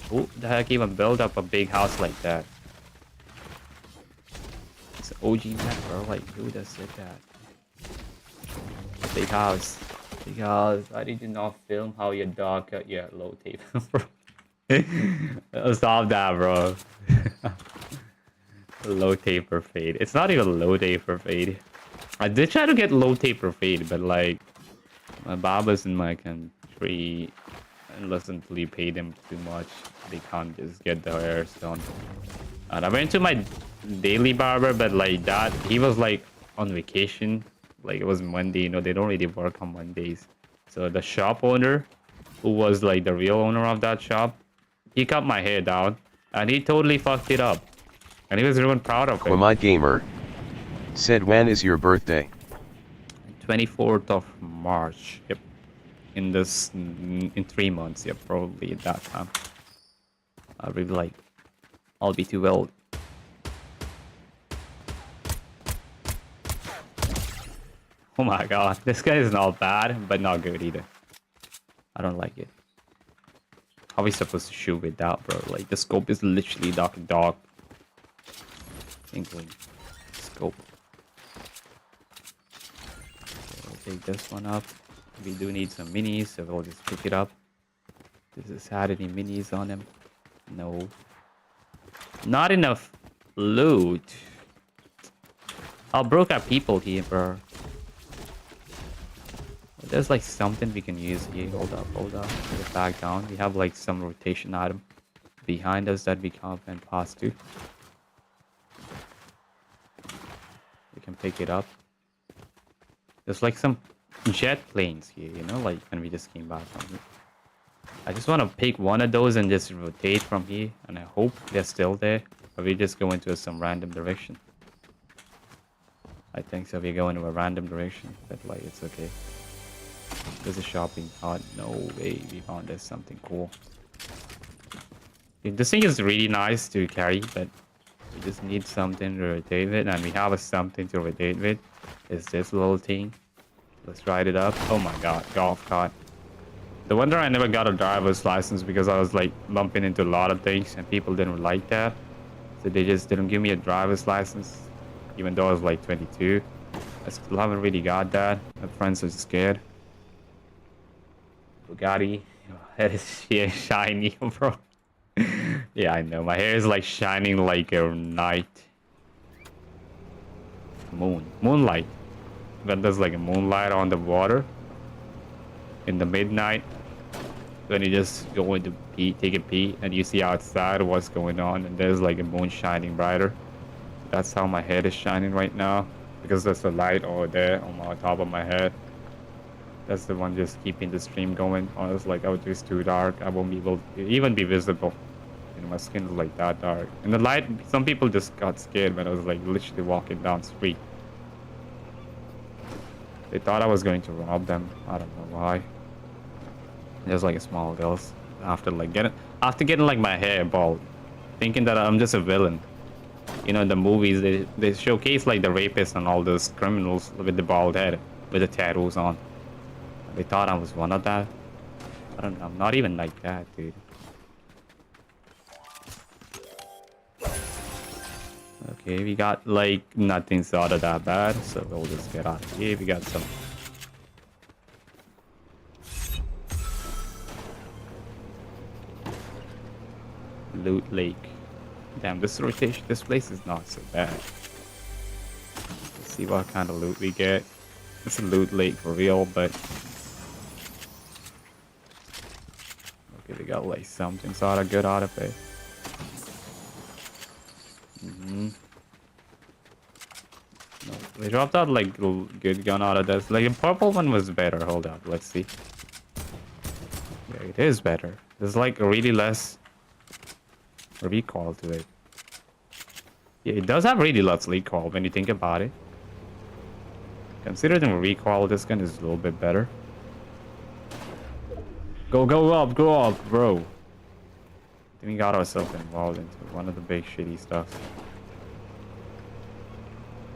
Who the heck even build up a big house like that? It's an OG map, bro. Like, who just said that? Big house. Big house. Why did you not film how your dog cut your low tape, bro? Stop that, bro. Low taper fade. It's not even low taper fade. I did try to get low taper fade, but like my barbers in my country, unless until you pay them too much, they can't just get their hairs done. And I went to my daily barber, but like that, he was like on vacation. Like it was Monday, you know, they don't really work on Mondays. So the shop owner, who was like the real owner of that shop, he cut my hair down and he totally fucked it up. And he was even proud of it. Quamite Gamer. Said when is your birthday? 24th of March. Yep. In 3 months. Yep, probably at that time. I'll be like, I'll be too old. Oh my god, this guy is not bad, but not good either. I don't like it. How are we supposed to shoot with that, bro? Like the scope is literally dog. Inkling scope. Take this one up. We do need some minis, so we'll just pick it up. Does this had any minis on him? No. Not enough loot. I'll broke our people here, bro. There's like something we can use here. Hold up. Put it back down. We have like some rotation item behind us that we can't pass to. We can pick it up. There's like some jet planes here, you know, like when we just came back from here. I just want to pick one of those and just rotate from here, and I hope they're still there, or we just go into some random direction. I think so. We go into a random direction, but like it's okay. There's a shopping cart. No way. We found there's something cool. This thing is really nice to carry, but we just need something to rotate with, and we have a something to rotate with. It's this little thing. Let's ride it up. Oh my god, golf cart. The wonder I never got a driver's license because I was like bumping into a lot of things and people didn't like that. So they just didn't give me a driver's license, even though I was like 22. I still haven't really got that. My friends are scared. Bugatti. Your head is shiny, bro. Yeah, I know. My hair is like shining like a night. Moonlight. When there's like a moonlight on the water. In the midnight. When you just go into pee, take a pee, and you see outside what's going on, and there's like a moon shining brighter. That's how my head is shining right now. Because there's a light over there on my top of my head. That's the one just keeping the stream going. Or it's like, oh, it's too dark. I won't be able to even be visible. You know, my skin is like that dark. In the light, some people just got scared when I was like literally walking down the street. They thought I was going to rob them. I don't know why. There's like a small girls after getting like my hair bald, thinking that I'm just a villain. You know, in the movies they showcase like the rapists and all those criminals with the bald head with the tattoos on. They thought I was one of that. I don't know. I'm not even like that, dude. Okay, we got like nothing sort of that bad, so we'll just get out of here. We got some loot lake. Damn, this rotation, this place is not so bad. Let's see what kind of loot we get. It's a loot lake for real, but okay, we got like something sort of good out of it. No, we dropped out like good gun out of this. Like the purple one was better. Hold up, let's see. Yeah, it is better. There's like really less recoil to it. Yeah, it does have really less recoil when you think about it. Considering the recoil, this gun is a little bit better. Go up, bro. Then we got ourselves involved into one of the big shitty stuff.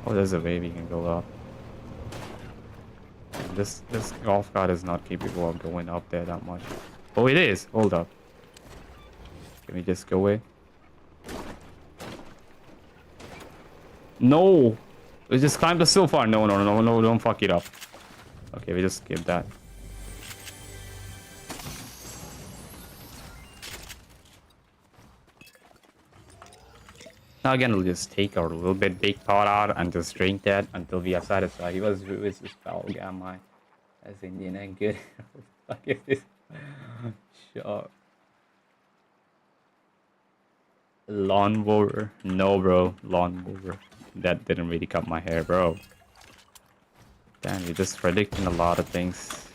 Oh, there's a way we can go up. And this golf cart is not capable of going up there that much. Oh, it is. Hold up. Can we just go in? No! We just climbed so far. No, don't fuck it up. Okay, we just skip that. Now again, we'll just take our little bit big pot out and just drink that until we are satisfied. He was this foul guy, as Indian and good. What the fuck is this? Sure. Lawnmower. No, bro. Lawnmower. That didn't really cut my hair, bro. Damn, you're just predicting a lot of things.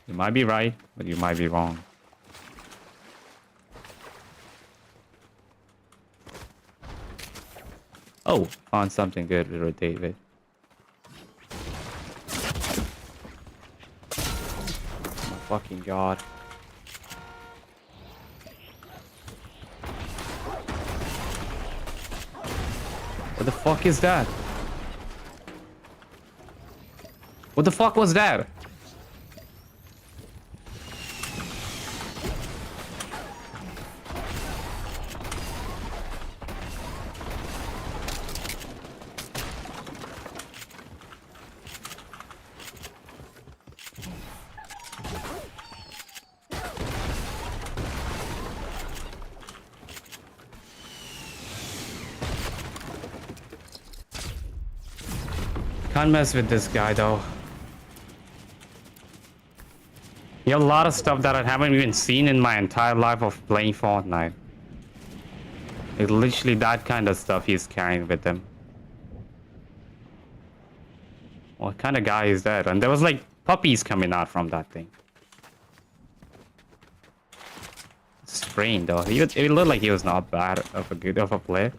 You might be right, but you might be wrong. Oh, found something good to rotate with. Oh my fucking god. What the fuck is that? What the fuck was that? Can't mess with this guy though. He has a lot of stuff that I haven't even seen in my entire life of playing Fortnite. It's literally that kind of stuff he's carrying with him. What kind of guy is that? And there was like puppies coming out from that thing. Sprained though. It looked like he was not bad of a good of a player.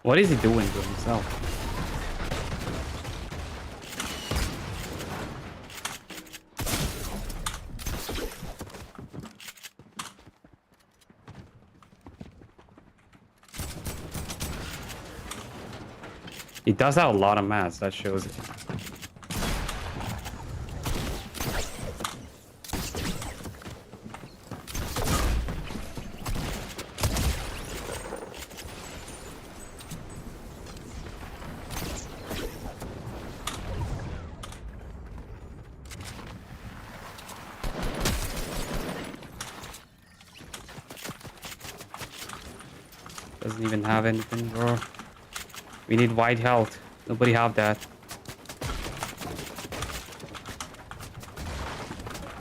What is he doing to himself? He does have a lot of mats, that shows it. Doesn't even have anything, bro. We need white health. Nobody have that.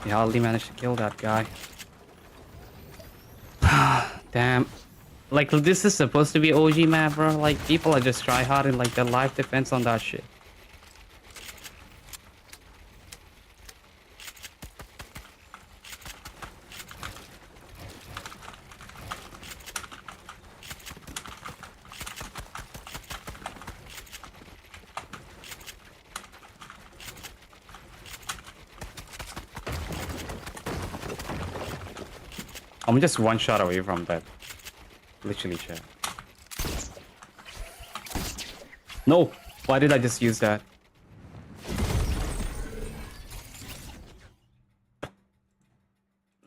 We hardly managed to kill that guy. Damn. Like, this is supposed to be OG map, bro. Like, people are just try hard in like their life defense on that shit. I'm just one shot away from that. Literally, chat. No! Why did I just use that?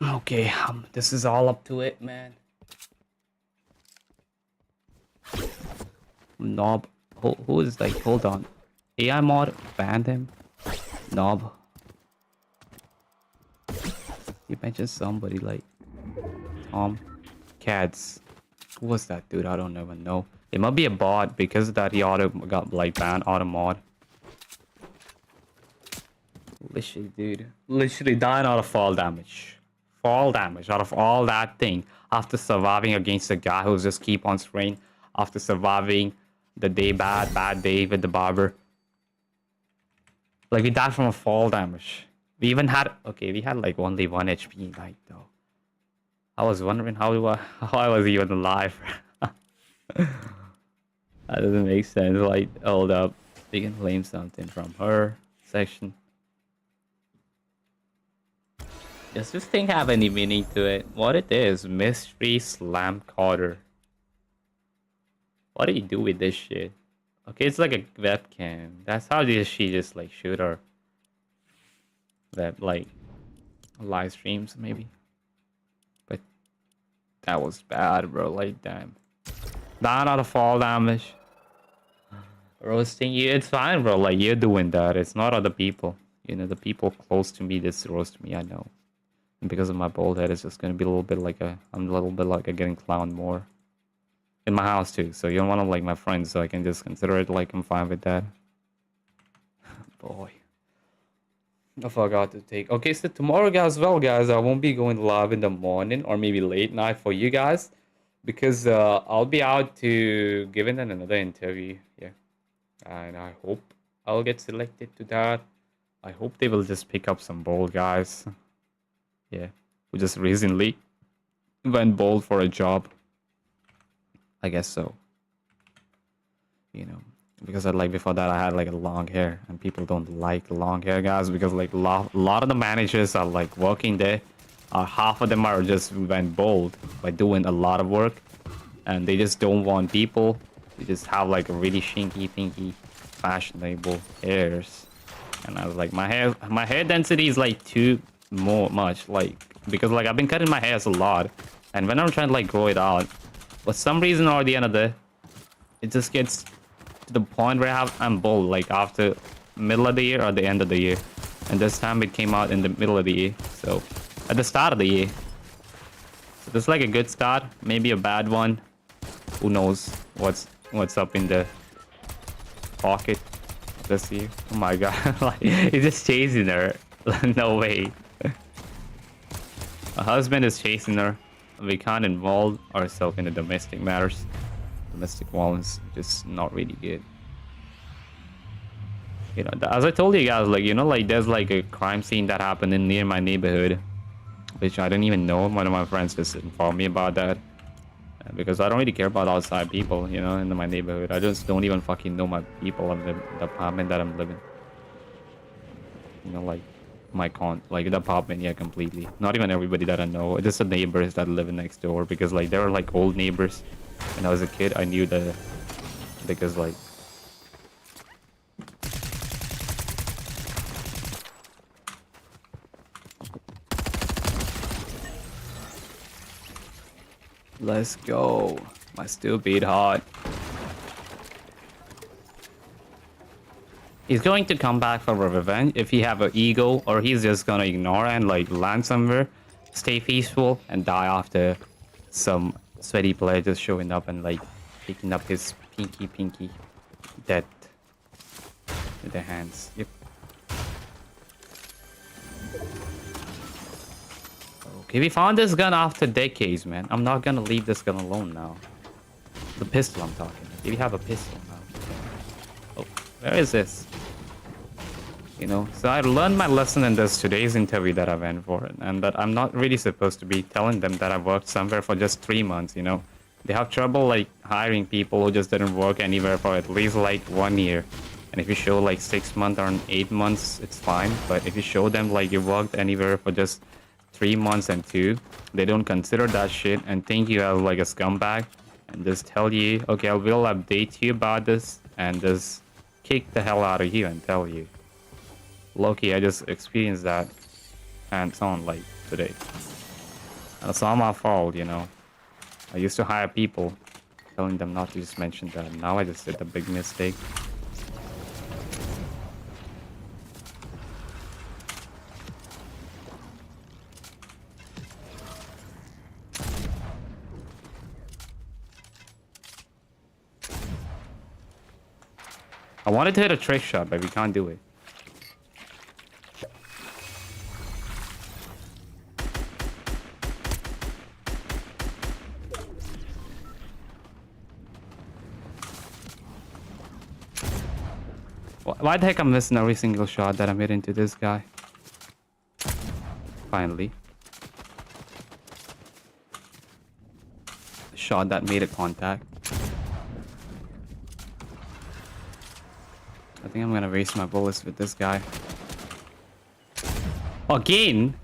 Okay, this is all up to it, man. Knob. Who is like, hold on. AI mod, banned him. Knob. You mentioned somebody like Tom Cads. Who was that dude? I don't even know. It might be a bot because of that he got like banned auto mod. Literally, dude. Literally dying out of fall damage. Fall damage out of all that thing. After surviving against a guy who's just keep on spraying. After surviving the day bad day with the barber. Like we died from a fall damage. We even had we had like only 1 HP like though. I was wondering how I was even alive. That doesn't make sense. Like, hold up. We can claim something from her section. Does this thing have any meaning to it? What it is? Mystery slam cutter. What do you do with this shit? Okay, it's like a webcam. That's how she just like shoot her like live streams maybe. But that was bad, bro. Like damn. Down out of fall damage. Roasting you, it's fine, bro. Like you're doing that. It's not other people. You know, the people close to me just roast me. I know. And because of my bald head, it's just gonna be a little bit like I'm a little bit like a getting clowned more. In my house too. So you don't want to like my friends, so I can just consider it like I'm fine with that. Boy. I forgot to take. Okay, so tomorrow, guys, I won't be going live in the morning or maybe late night for you guys because I'll be out to giving another interview. Yeah, and I hope I'll get selected to that. I hope they will just pick up some bold guys. Yeah, who just recently went bold for a job. I guess so. You know, because I, like before that I had like a long hair, and people don't like long hair guys because like lot of the managers are like working there. Half of them are just went bold by doing a lot of work, and they just don't want people. They just have like a really shinky, pinky, fashionable hairs. And I was like, my hair density is like too much, like because like I've been cutting my hairs a lot, and when I'm trying to like grow it out, for some reason or the other, it just gets to the point where I'm bald like after middle of the year or the end of the year, and this time it came out in the middle of the year, so at the start of the year. So this is like a good start, maybe a bad one. Who knows what's up in the pocket this year. Oh my god, like he's just chasing her. No way. A husband is chasing her. We can't involve ourselves in the domestic matters. Domestic violence just not really good. You know, as I told you guys, like, you know, like there's like a crime scene that happened in near my neighborhood, which I didn't even know. One of my friends just informed me about that. Because I don't really care about outside people, you know, in my neighborhood. I just don't even fucking know my people of the apartment that I'm living. You know, like like the apartment, yeah, completely. Not even everybody that I know. Just the neighbors that live next door, because like they were like old neighbors. When I was a kid, I knew the because like let's go. My still beat hard. He's going to come back for revenge if he have an ego, or he's just gonna ignore and like land somewhere, stay peaceful, and die after some sweaty player just showing up and like picking up his pinky dead with their hands. Yep. Okay, we found this gun after decades, man. I'm not gonna leave this gun alone now. The pistol I'm talking about. Do we have a pistol now? Oh, where is this? You know, so I learned my lesson in this today's interview that I went for, and that I'm not really supposed to be telling them that I worked somewhere for just 3 months, you know. They have trouble like hiring people who just didn't work anywhere for at least like 1 year. And if you show like 6 months or 8 months, it's fine. But if you show them like you worked anywhere for just 3 months and 2, they don't consider that shit and think you as like a scumbag, and just tell you, okay, I will update you about this, and just kick the hell out of you and tell you. Loki, I just experienced that hands-on like today. And it's all my fault, you know. I used to hire people, telling them not to just mention that. Now I just did a big mistake. I wanted to hit a trick shot, but we can't do it. Why the heck I'm missing every single shot that I'm hitting to this guy? Finally. A shot that made a contact. I think I'm gonna waste my bullets with this guy. Again?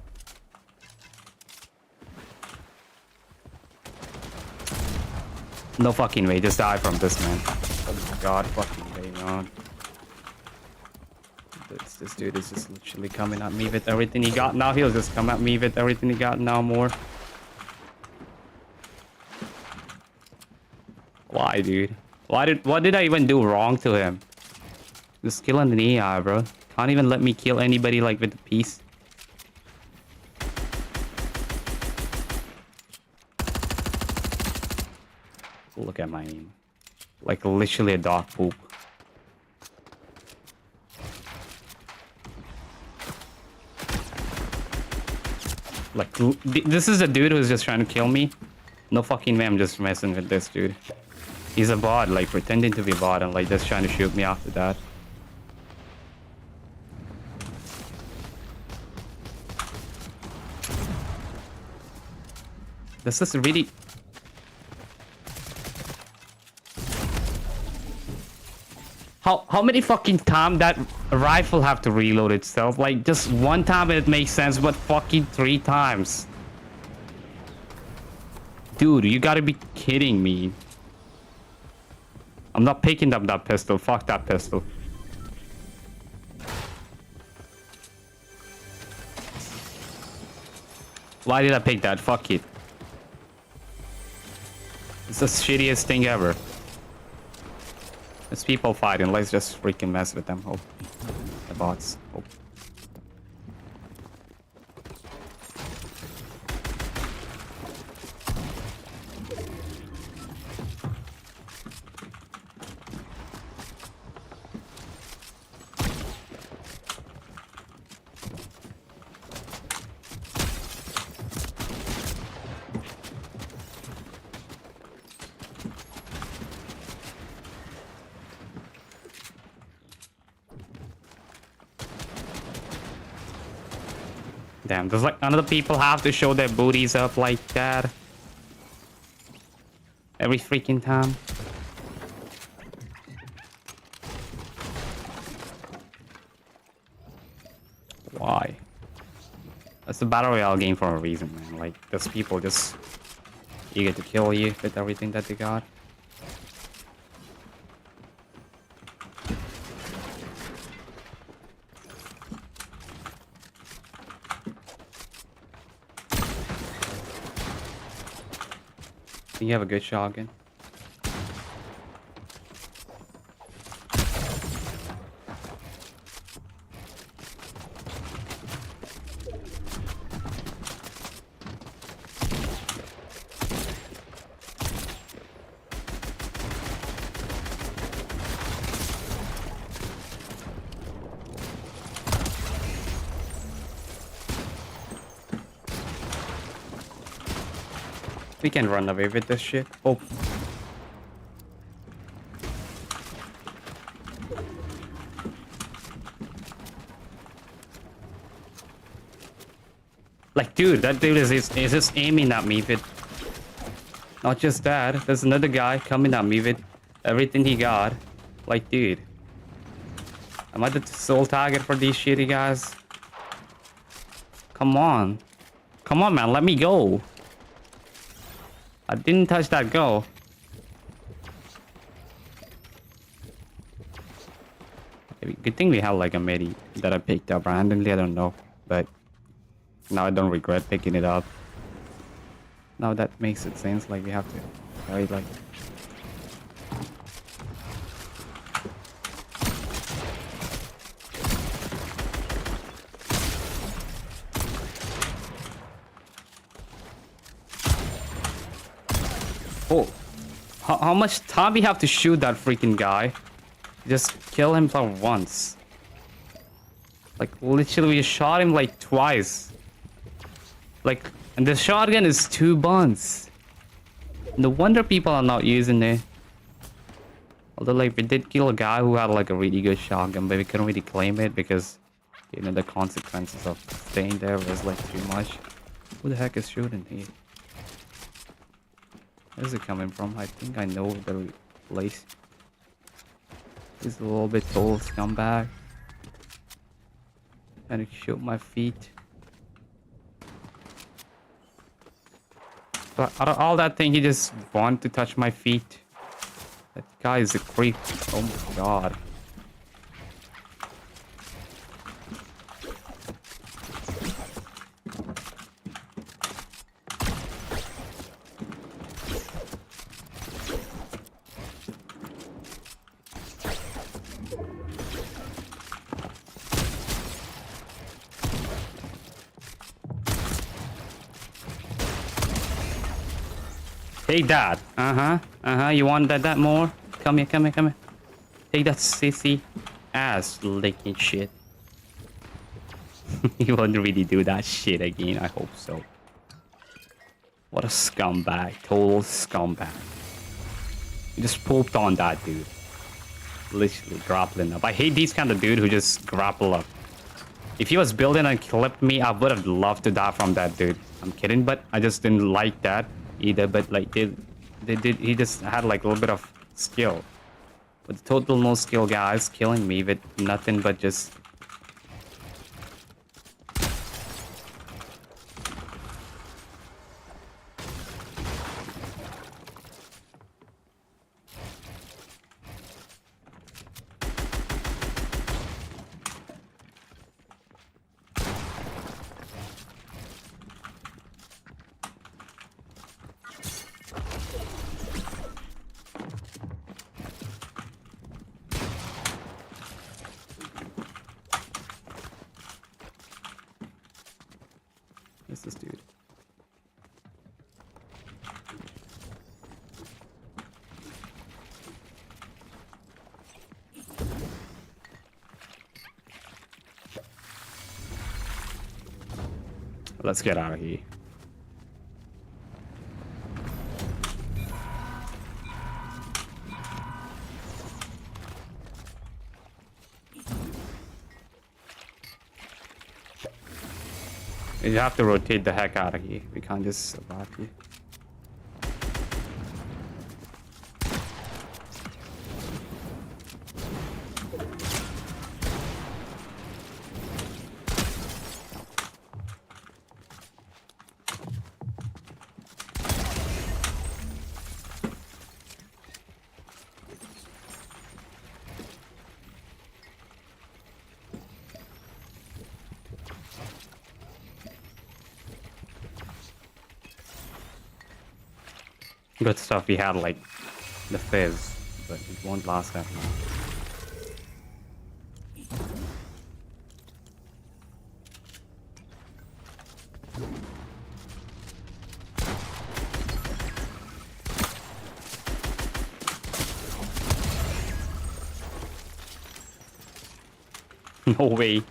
No fucking way, just die from this, man. Oh my god, fucking way, man. This dude is just literally coming at me with everything he got now. He'll just come at me with everything he got now more. Why, dude? What did I even do wrong to him? Just killing an AI, bro. Can't even let me kill anybody like with a piece. Look at my aim. Like literally a dog poop. Like, this is a dude who's just trying to kill me. No fucking way I'm just messing with this dude. He's a bot, like pretending to be a bot and like just trying to shoot me after that. This is really... How many fucking times that rifle have to reload itself? Like, just one time it makes sense, but fucking 3 times. Dude, you gotta be kidding me. I'm not picking up that pistol. Fuck that pistol. Why did I pick that? Fuck it. It's the shittiest thing ever. There's people fighting. Let's just freaking mess with them. Hope. The bots. Hope. Damn, does like none of the people have to show their booties up like that? Every freaking time? Why? That's a battle royale game for a reason, man. Like, there's people just eager to kill you with everything that they got. You have a good shotgun. We can run away with this shit. Oh. Like, dude, that dude is just aiming at me with... Not just that, there's another guy coming at me with everything he got. Like, dude. Am I the sole target for these shitty guys? Come on. Come on, man, let me go. I didn't touch that goal. Good thing we have like a midi that I picked up randomly, I don't know. But now I don't regret picking it up. Now that makes it sense, like we have to carry like... Oh, how much time we have to shoot that freaking guy? Just kill him for once. Like, literally, we shot him like twice. Like, and the shotgun is 2 buns. No wonder people are not using it. Although, like, we did kill a guy who had like a really good shotgun, but we couldn't really claim it because, you know, the consequences of staying there was like too much. Who the heck is shooting here? Where's it coming from? I think I know the place. He's a little bit tall scumbag. Trying to shoot my feet. But out of all that thing, he just wanted to touch my feet. That guy is a creep. Oh my god. Take that. You want that more? Come here, come here, come here. Take that sissy ass licking shit. He won't really do that shit again, I hope so. What a scumbag. Total scumbag. He just pooped on that dude. Literally grappling up. I hate these kind of dude who just grapple up. If he was building and clipped me, I would have loved to die from that dude. I'm kidding, but I just didn't like that either. But like he just had like a little bit of skill. With total no skill guys killing me with nothing but just what's this dude? Let's get out of here. You have to rotate the heck out of here. We can't just survive here. Good stuff. We had like the fizz, but it won't last that long. No way.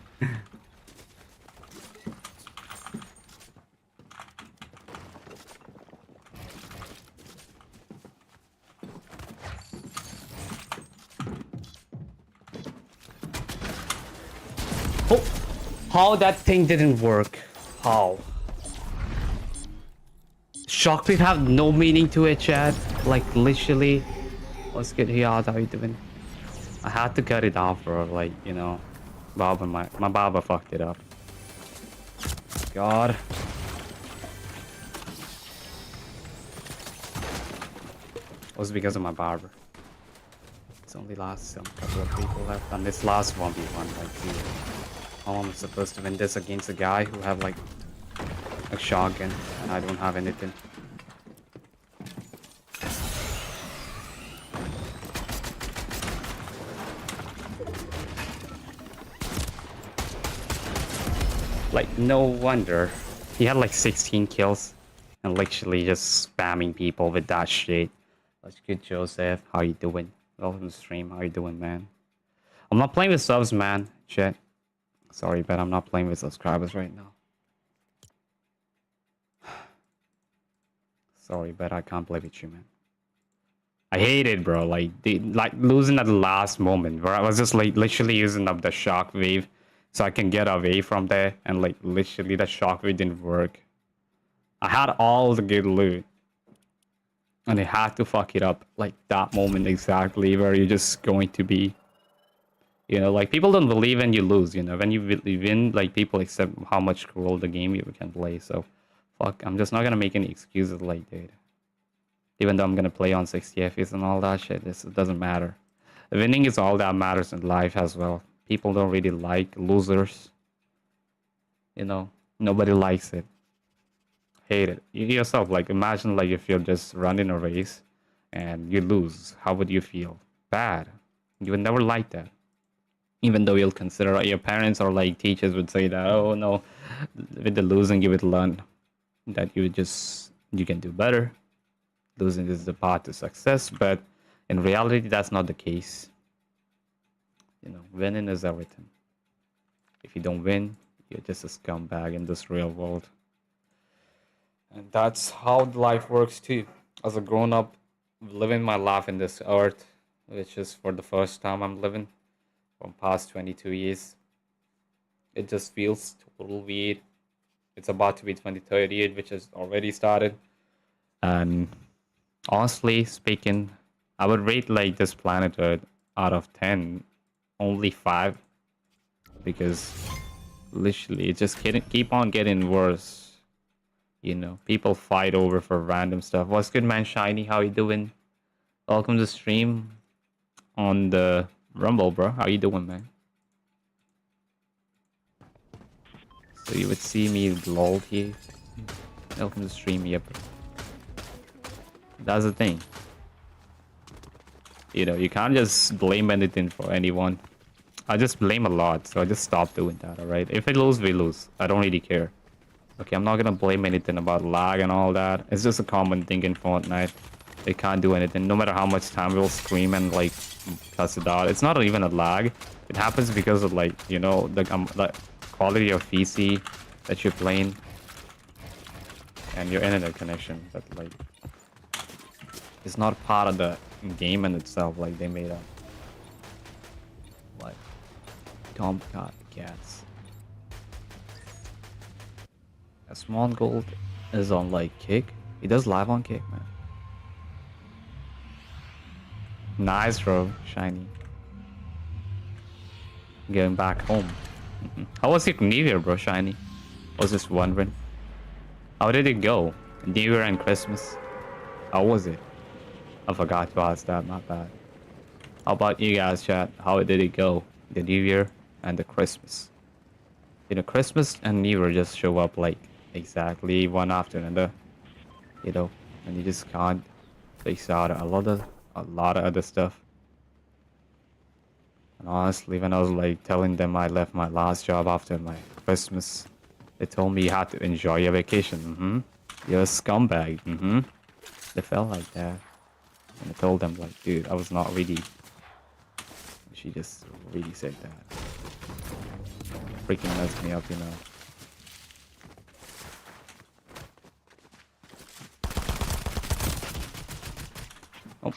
Oh, how that thing didn't work? How? Shockwave have no meaning to it, Chad. Like literally. What's good here? How you doing? I had to cut it off, bro. Like, you know, my barber fucked it up. God. It was because of my barber. It's only last couple of people left, and this last 1v1, like, dude, how am I supposed to win this against a guy who have like a shotgun and I don't have anything? Like, no wonder. He had like 16 kills and literally just spamming people with that shit. That's good, Joseph. How you doing? Welcome to stream. How you doing, man? I'm not playing with subs, man. Shit. Sorry, but I'm not playing with subscribers right now. Sorry, but I can't play with you, man. I hate it, bro. Like, losing at the last moment, where I was just like literally using up the shockwave so I can get away from there, and like literally the shockwave didn't work. I had all the good loot, and they had to fuck it up like that moment exactly where you're just going to be. You know, like people don't believe when you lose. You know, when you win, like people accept how much cruel the game you can play. So, fuck, I'm just not gonna make any excuses like that. Even though I'm gonna play on 60 FPS and all that shit, it doesn't matter. Winning is all that matters in life as well. People don't really like losers. You know, nobody likes it. Hate it. You yourself, like, imagine like if you're just running a race and you lose. How would you feel? Bad. You would never like that. Even though you'll consider your parents or like teachers would say that, oh no, with the losing you would learn that you can do better. Losing is the path to success, but in reality that's not the case. You know, winning is everything. If you don't win, you're just a scumbag in this real world. And that's how life works too. As a grown up, living my life in this earth, which is for the first time I'm living from past 22 years. It just feels total weird. It's about to be 2038, which has already started. And honestly speaking, I would rate like this planet Earth out of 10, only 5, because literally it just keep on getting worse. You know, people fight over for random stuff. What's good, man? Shiny, how you doing? Welcome to stream on the Rumble, bro. How you doing, man? So you would see me lol here. Welcome to stream, yep. That's the thing. You know, you can't just blame anything for anyone. I just blame a lot, so I just stopped doing that, alright? If we lose, we lose. I don't really care. Okay, I'm not gonna blame anything about lag and all that. It's just a common thing in Fortnite. They can't do anything. No matter how much time we'll scream and like cuss it out. It's not even a lag. It happens because of like, you know, the quality of PC that you're playing and your internet connection that like is not part of the game in itself, like they made up. Like Tomcat cats. A small gold is on like Kick. He does live on Kick, man. Nice, bro. Shiny. Getting back home. How was your New Year, bro? Shiny. I was just wondering. How did it go? New Year and Christmas. How was it? I forgot to ask that. Not bad. How about you guys, chat? How did it go? The New Year and the Christmas. You know, Christmas and New Year just show up like exactly one after another. You know, and you just can't face out a lot of other stuff. And honestly, when I was like telling them I left my last job after my Christmas, they told me you had to enjoy your vacation. You're a scumbag. They felt like that. And I told them like, dude, I was not really. She just really said that. Freaking messed me up, you know. Oh.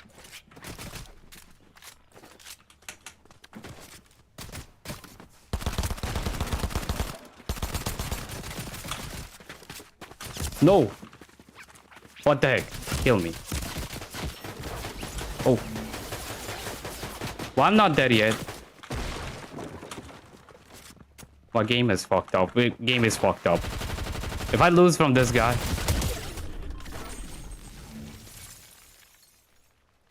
No! What the heck? Kill me. Oh. Well, I'm not dead yet. My game is fucked up. Game is fucked up. If I lose from this guy...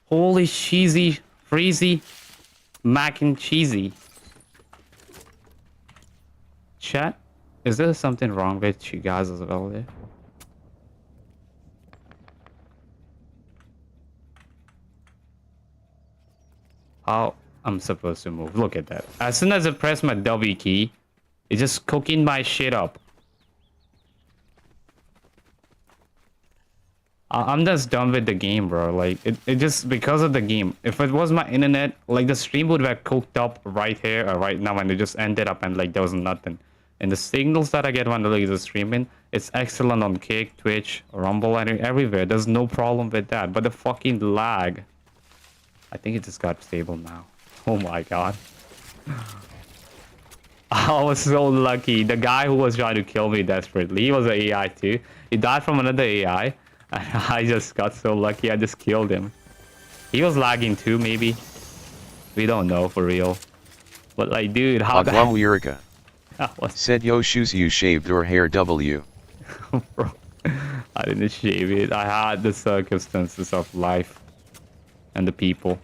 Holy cheesy, freezy, mac and cheesy. Chat, is there something wrong with you guys as well there? How I'm supposed to move? Look at that. As soon as I press my W key, it's just cooking my shit up. I'm just done with the game, bro. Like, it just because of the game. If it was my internet, like the stream would have cooked up right here or right now, and it just ended up and like there was nothing. And the signals that I get when like the streaming, it's excellent on Kick, Twitch, Rumble, and everywhere. There's no problem with that. But the fucking lag. I think it just got stable now. Oh my god. I was so lucky. The guy who was trying to kill me desperately, he was an AI too. He died from another AI. And I just got so lucky, I just killed him. He was lagging too, maybe. We don't know for real. But like, dude, how that... Yurika said, yo, shoes, you shaved your hair, W. Bro, I didn't shave it. I had the circumstances of life and the people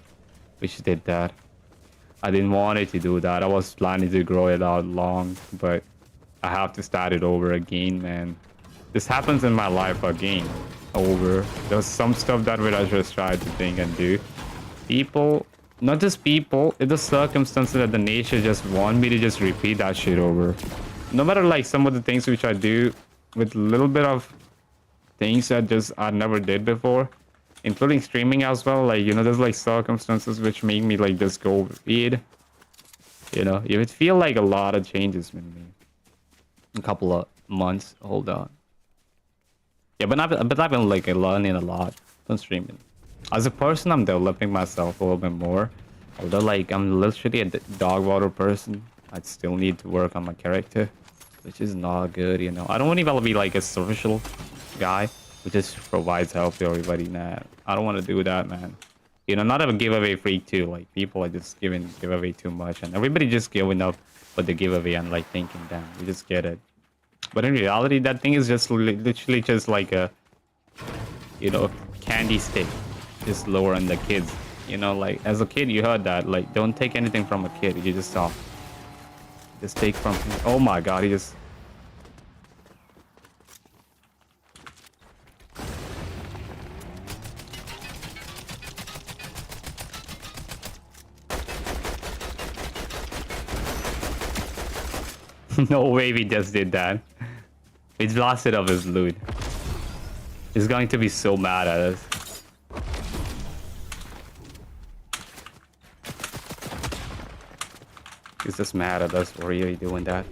which did that. I didn't want it to do that. I was planning to grow it out long, but I have to start it over again, man. This happens in my life again. Over. There's some stuff that I just tried to think and do. People, not just people, it's the circumstances that the nature just want me to just repeat that shit over. No matter like some of the things which I do with a little bit of things that just I never did before, including streaming as well. Like, you know, there's like circumstances which make me like just go weird. You know, it would feel like a lot of changes with me. A couple of months. Hold on. Yeah, but I've been like learning a lot from streaming. As a person, I'm developing myself a little bit more. Although like I'm literally a dog water person. I'd still need to work on my character, which is not good, you know. I don't want to be like a social guy who just provides help to everybody. Nah, I don't want to do that, man. You know, not a giveaway freak too. Like people are just giving giveaway too much, and everybody just giving up for the giveaway and like thinking, damn, we just get it. But in reality, that thing is just literally just like a, you know, candy stick, just lower on the kids. You know, like as a kid, you heard that. Like, don't take anything from a kid. You just saw. Just take from him. Oh my god, he just. No way we just did that. We blasted off his loot. He's going to be so mad at us. He's just mad at us for really doing that.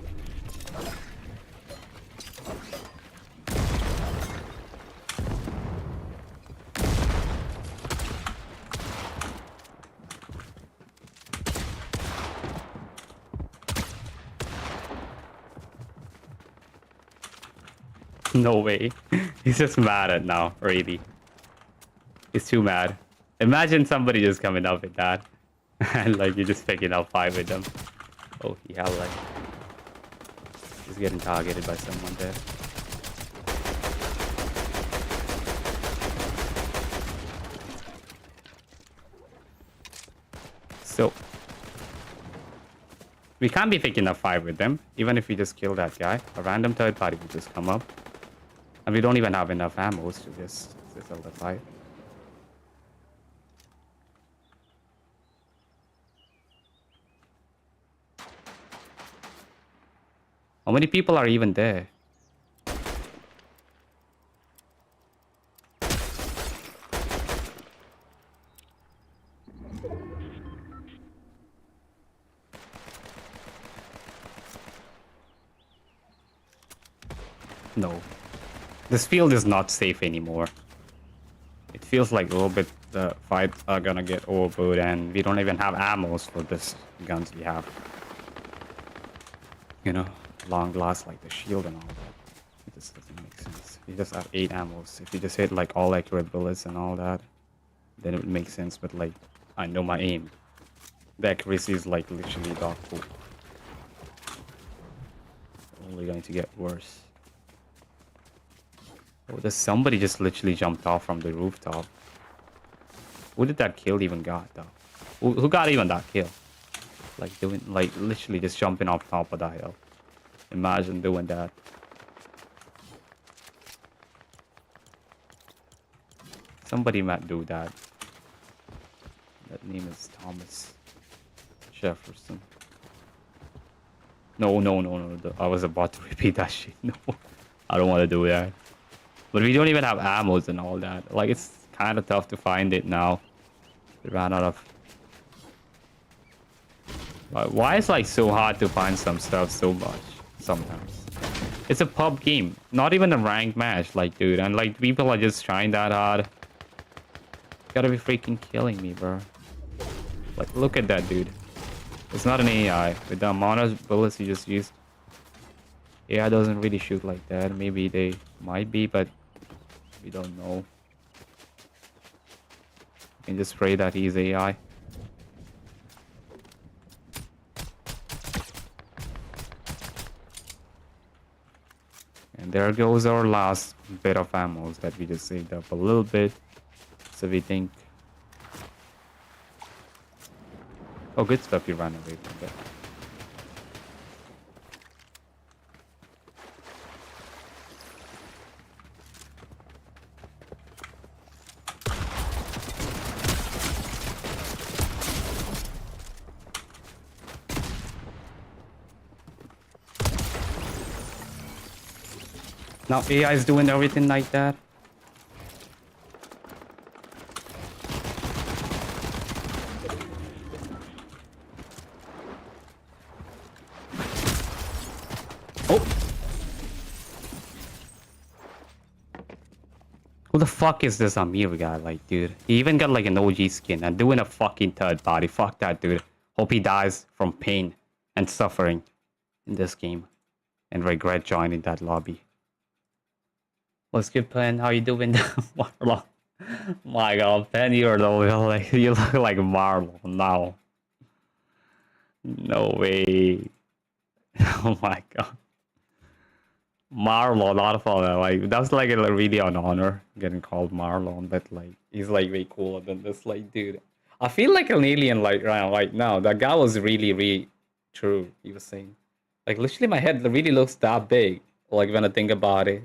No way. He's just mad at now, really. He's too mad. Imagine somebody just coming up with that. And like you're just picking up 5 with them. Oh, he had like... He's getting targeted by someone there. So... we can't be picking up 5 with them. Even if we just kill that guy. A random third party will just come up. And we don't even have enough ammo to just settle the fight. How many people are even there? No. This field is not safe anymore. It feels like a little bit the fights are gonna get overboard and we don't even have ammos for this guns we have. You know, long blast like the shield and all that. It just doesn't make sense. You just have 8 ammos. If you just hit like all accurate bullets and all that, then it would make sense. But like, I know my aim. The accuracy is like literally dog food. Only going to get worse. Oh, there's somebody just literally jumped off from the rooftop. Who did that kill even got though? Who got even that kill? Like doing, like literally just jumping off top of the hill. Imagine doing that. Somebody might do that. That name is Thomas Jefferson. No. I was about to repeat that shit. No, I don't want to do that. But we don't even have ammos and all that. Like, it's kind of tough to find it now. We ran out of... Why is like so hard to find some stuff so much sometimes? It's a pub game, not even a ranked match, like, dude. And like, people are just trying that hard. Gotta be freaking killing me, bro. Like, look at that, dude. It's not an AI. With the amount of bullets you just used, AI doesn't really shoot like that. Maybe they might be, but we don't know. You can just pray that he's AI. And there goes our last bit of ammo that we just saved up a little bit. So we think... Oh, good stuff, you ran away from that. Now AI is doing everything like that. Oh! Who the fuck is this Amir guy, like, dude? He even got like an OG skin and doing a fucking third party. Fuck that, dude. Hope he dies from pain. and suffering in this game and regret joining that lobby. What's good, Pen? How you doing? Marlon. My god, Pen, you look like Marlon now. No way. Oh my god. Marlon, not of all that. Like that's like a really an honor getting called Marlon, but like he's like way cooler than this. Like, dude, I feel like an alien like right now. That guy was really true. He was saying, like, literally, my head really looks that big. Like when I think about it,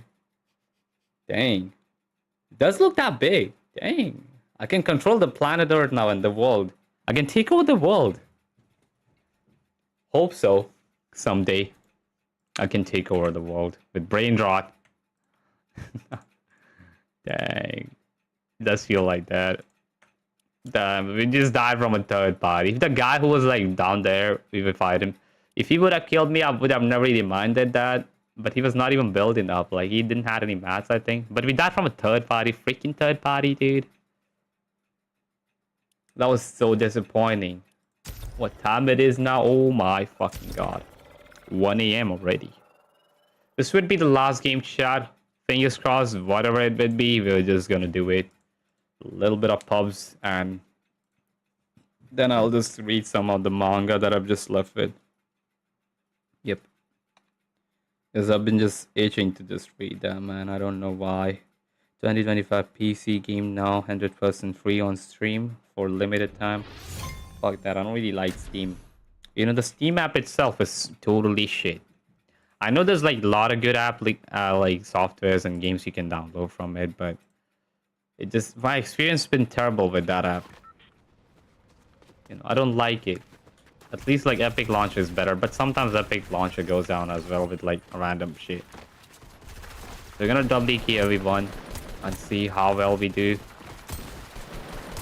dang, it does look that big. Dang, I can control the planet Earth now and the world. I can take over the world. Hope so, someday. I can take over the world with brain rot. Dang. It does feel like that. Damn, we just died from a third party. If the guy who was like down there, we would fight him. If he would have killed me, I would have never really minded that. But he was not even building up. Like he didn't have any mats, I think. But we died from a third party, freaking third party, dude. That was so disappointing. What time it is now? Oh my fucking god. 1 a.m. already. This would be the last game, chat. Fingers crossed, whatever it would be, we're just gonna do it. A little bit of pubs, and then I'll just read some of the manga that I've just left with. Yep. Because I've been just itching to just read them, man. I don't know why. 2025 PC game now, 100% free on Steam for limited time. Fuck that, I don't really like Steam. You know, the Steam app itself is totally shit. I know there's like a lot of good like softwares and games you can download from it, but it just, my experience has been terrible with that app. You know, I don't like it. At least like Epic Launcher is better, but sometimes Epic Launcher goes down as well with like random shit. We're gonna double key everyone and see how well we do.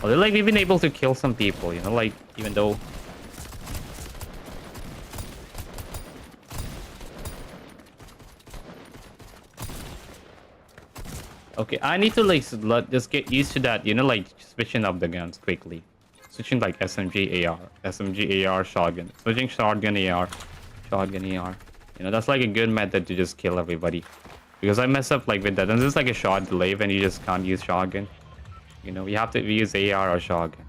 Although like we've been able to kill some people, you know, like even though. Okay, I need to like just get used to that, you know, like switching up the guns quickly. Switching like SMG AR, SMG AR, shotgun. Switching shotgun AR, shotgun AR. You know, that's like a good method to just kill everybody. Because I mess up like with that. And there's like a shot delay when you just can't use shotgun. You know, you have to use AR or shotgun.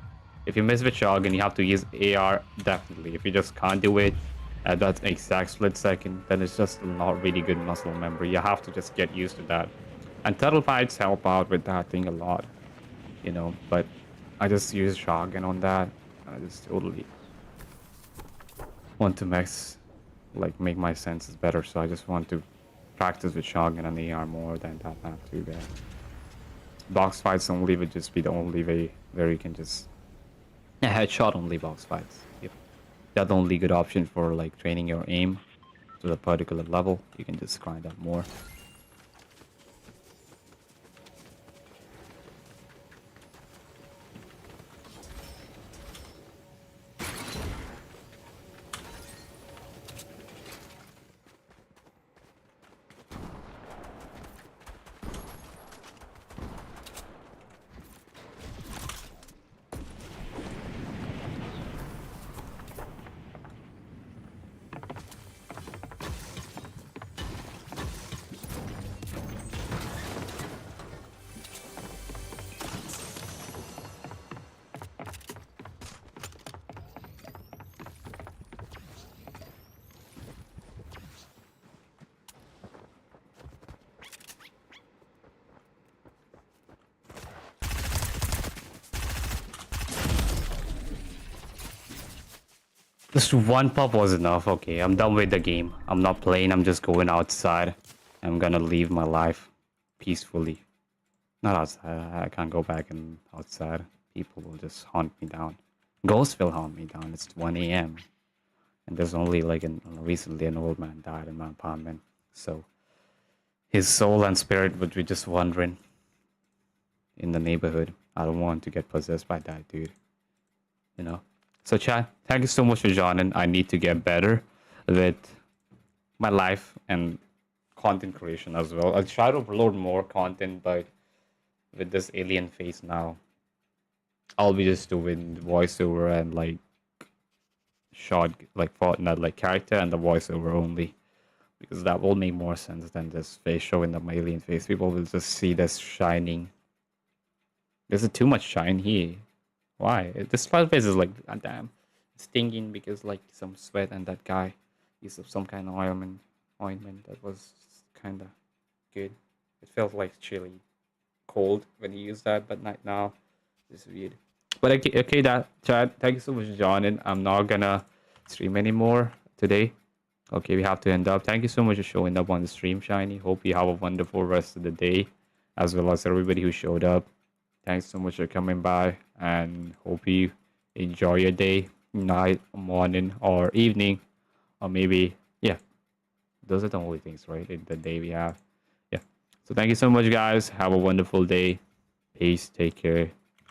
If you miss with shotgun, you have to use AR definitely. If you just can't do it at that exact split second, then it's just not really good muscle memory. You have to just get used to that. And turtle fights help out with that thing a lot, you know, but I just use shotgun on that. I just totally want to make my senses better, so I just want to practice with shotgun and AR more than that, not too bad. Box fights only would just be the only way where you can just headshot only box fights. Yep. That's the only good option for like training your aim to a particular level. You can just grind up more. Just one pop was enough. Okay, I'm done with the game. I'm not playing. I'm just going outside. I'm gonna live my life peacefully. Not outside. I can't go back and outside. People will just hunt me down. Ghosts will hunt me down. It's 1 a.m. And there's only like recently an old man died in my apartment. So his soul and spirit would be just wandering in the neighborhood. I don't want to get possessed by that dude. You know? So chat, thank you so much for joining. I need to get better with my life and content creation as well. I'll try to upload more content, but with this alien face now, I'll be just doing voiceover and like short like Fortnite like character and the voiceover only, because that will make more sense than this face showing the alien face. People will just see this shining. There's too much shine here. Why? This face is like, God damn, stinging because like some sweat and that guy used some kind of ointment that was kind of good. It felt like chilly, cold when you use that, but not now. It's weird. But okay, that chat. Thank you so much, John. And I'm not gonna stream anymore today. Okay, we have to end up. Thank you so much for showing up on the stream, Shiny. Hope you have a wonderful rest of the day, as well as everybody who showed up. Thanks so much for coming by, and hope you enjoy your day, night, morning, or evening, or maybe, yeah, those are the only things, right? In the day we have. Yeah. So thank you so much, guys. Have a wonderful day. Peace. Take care.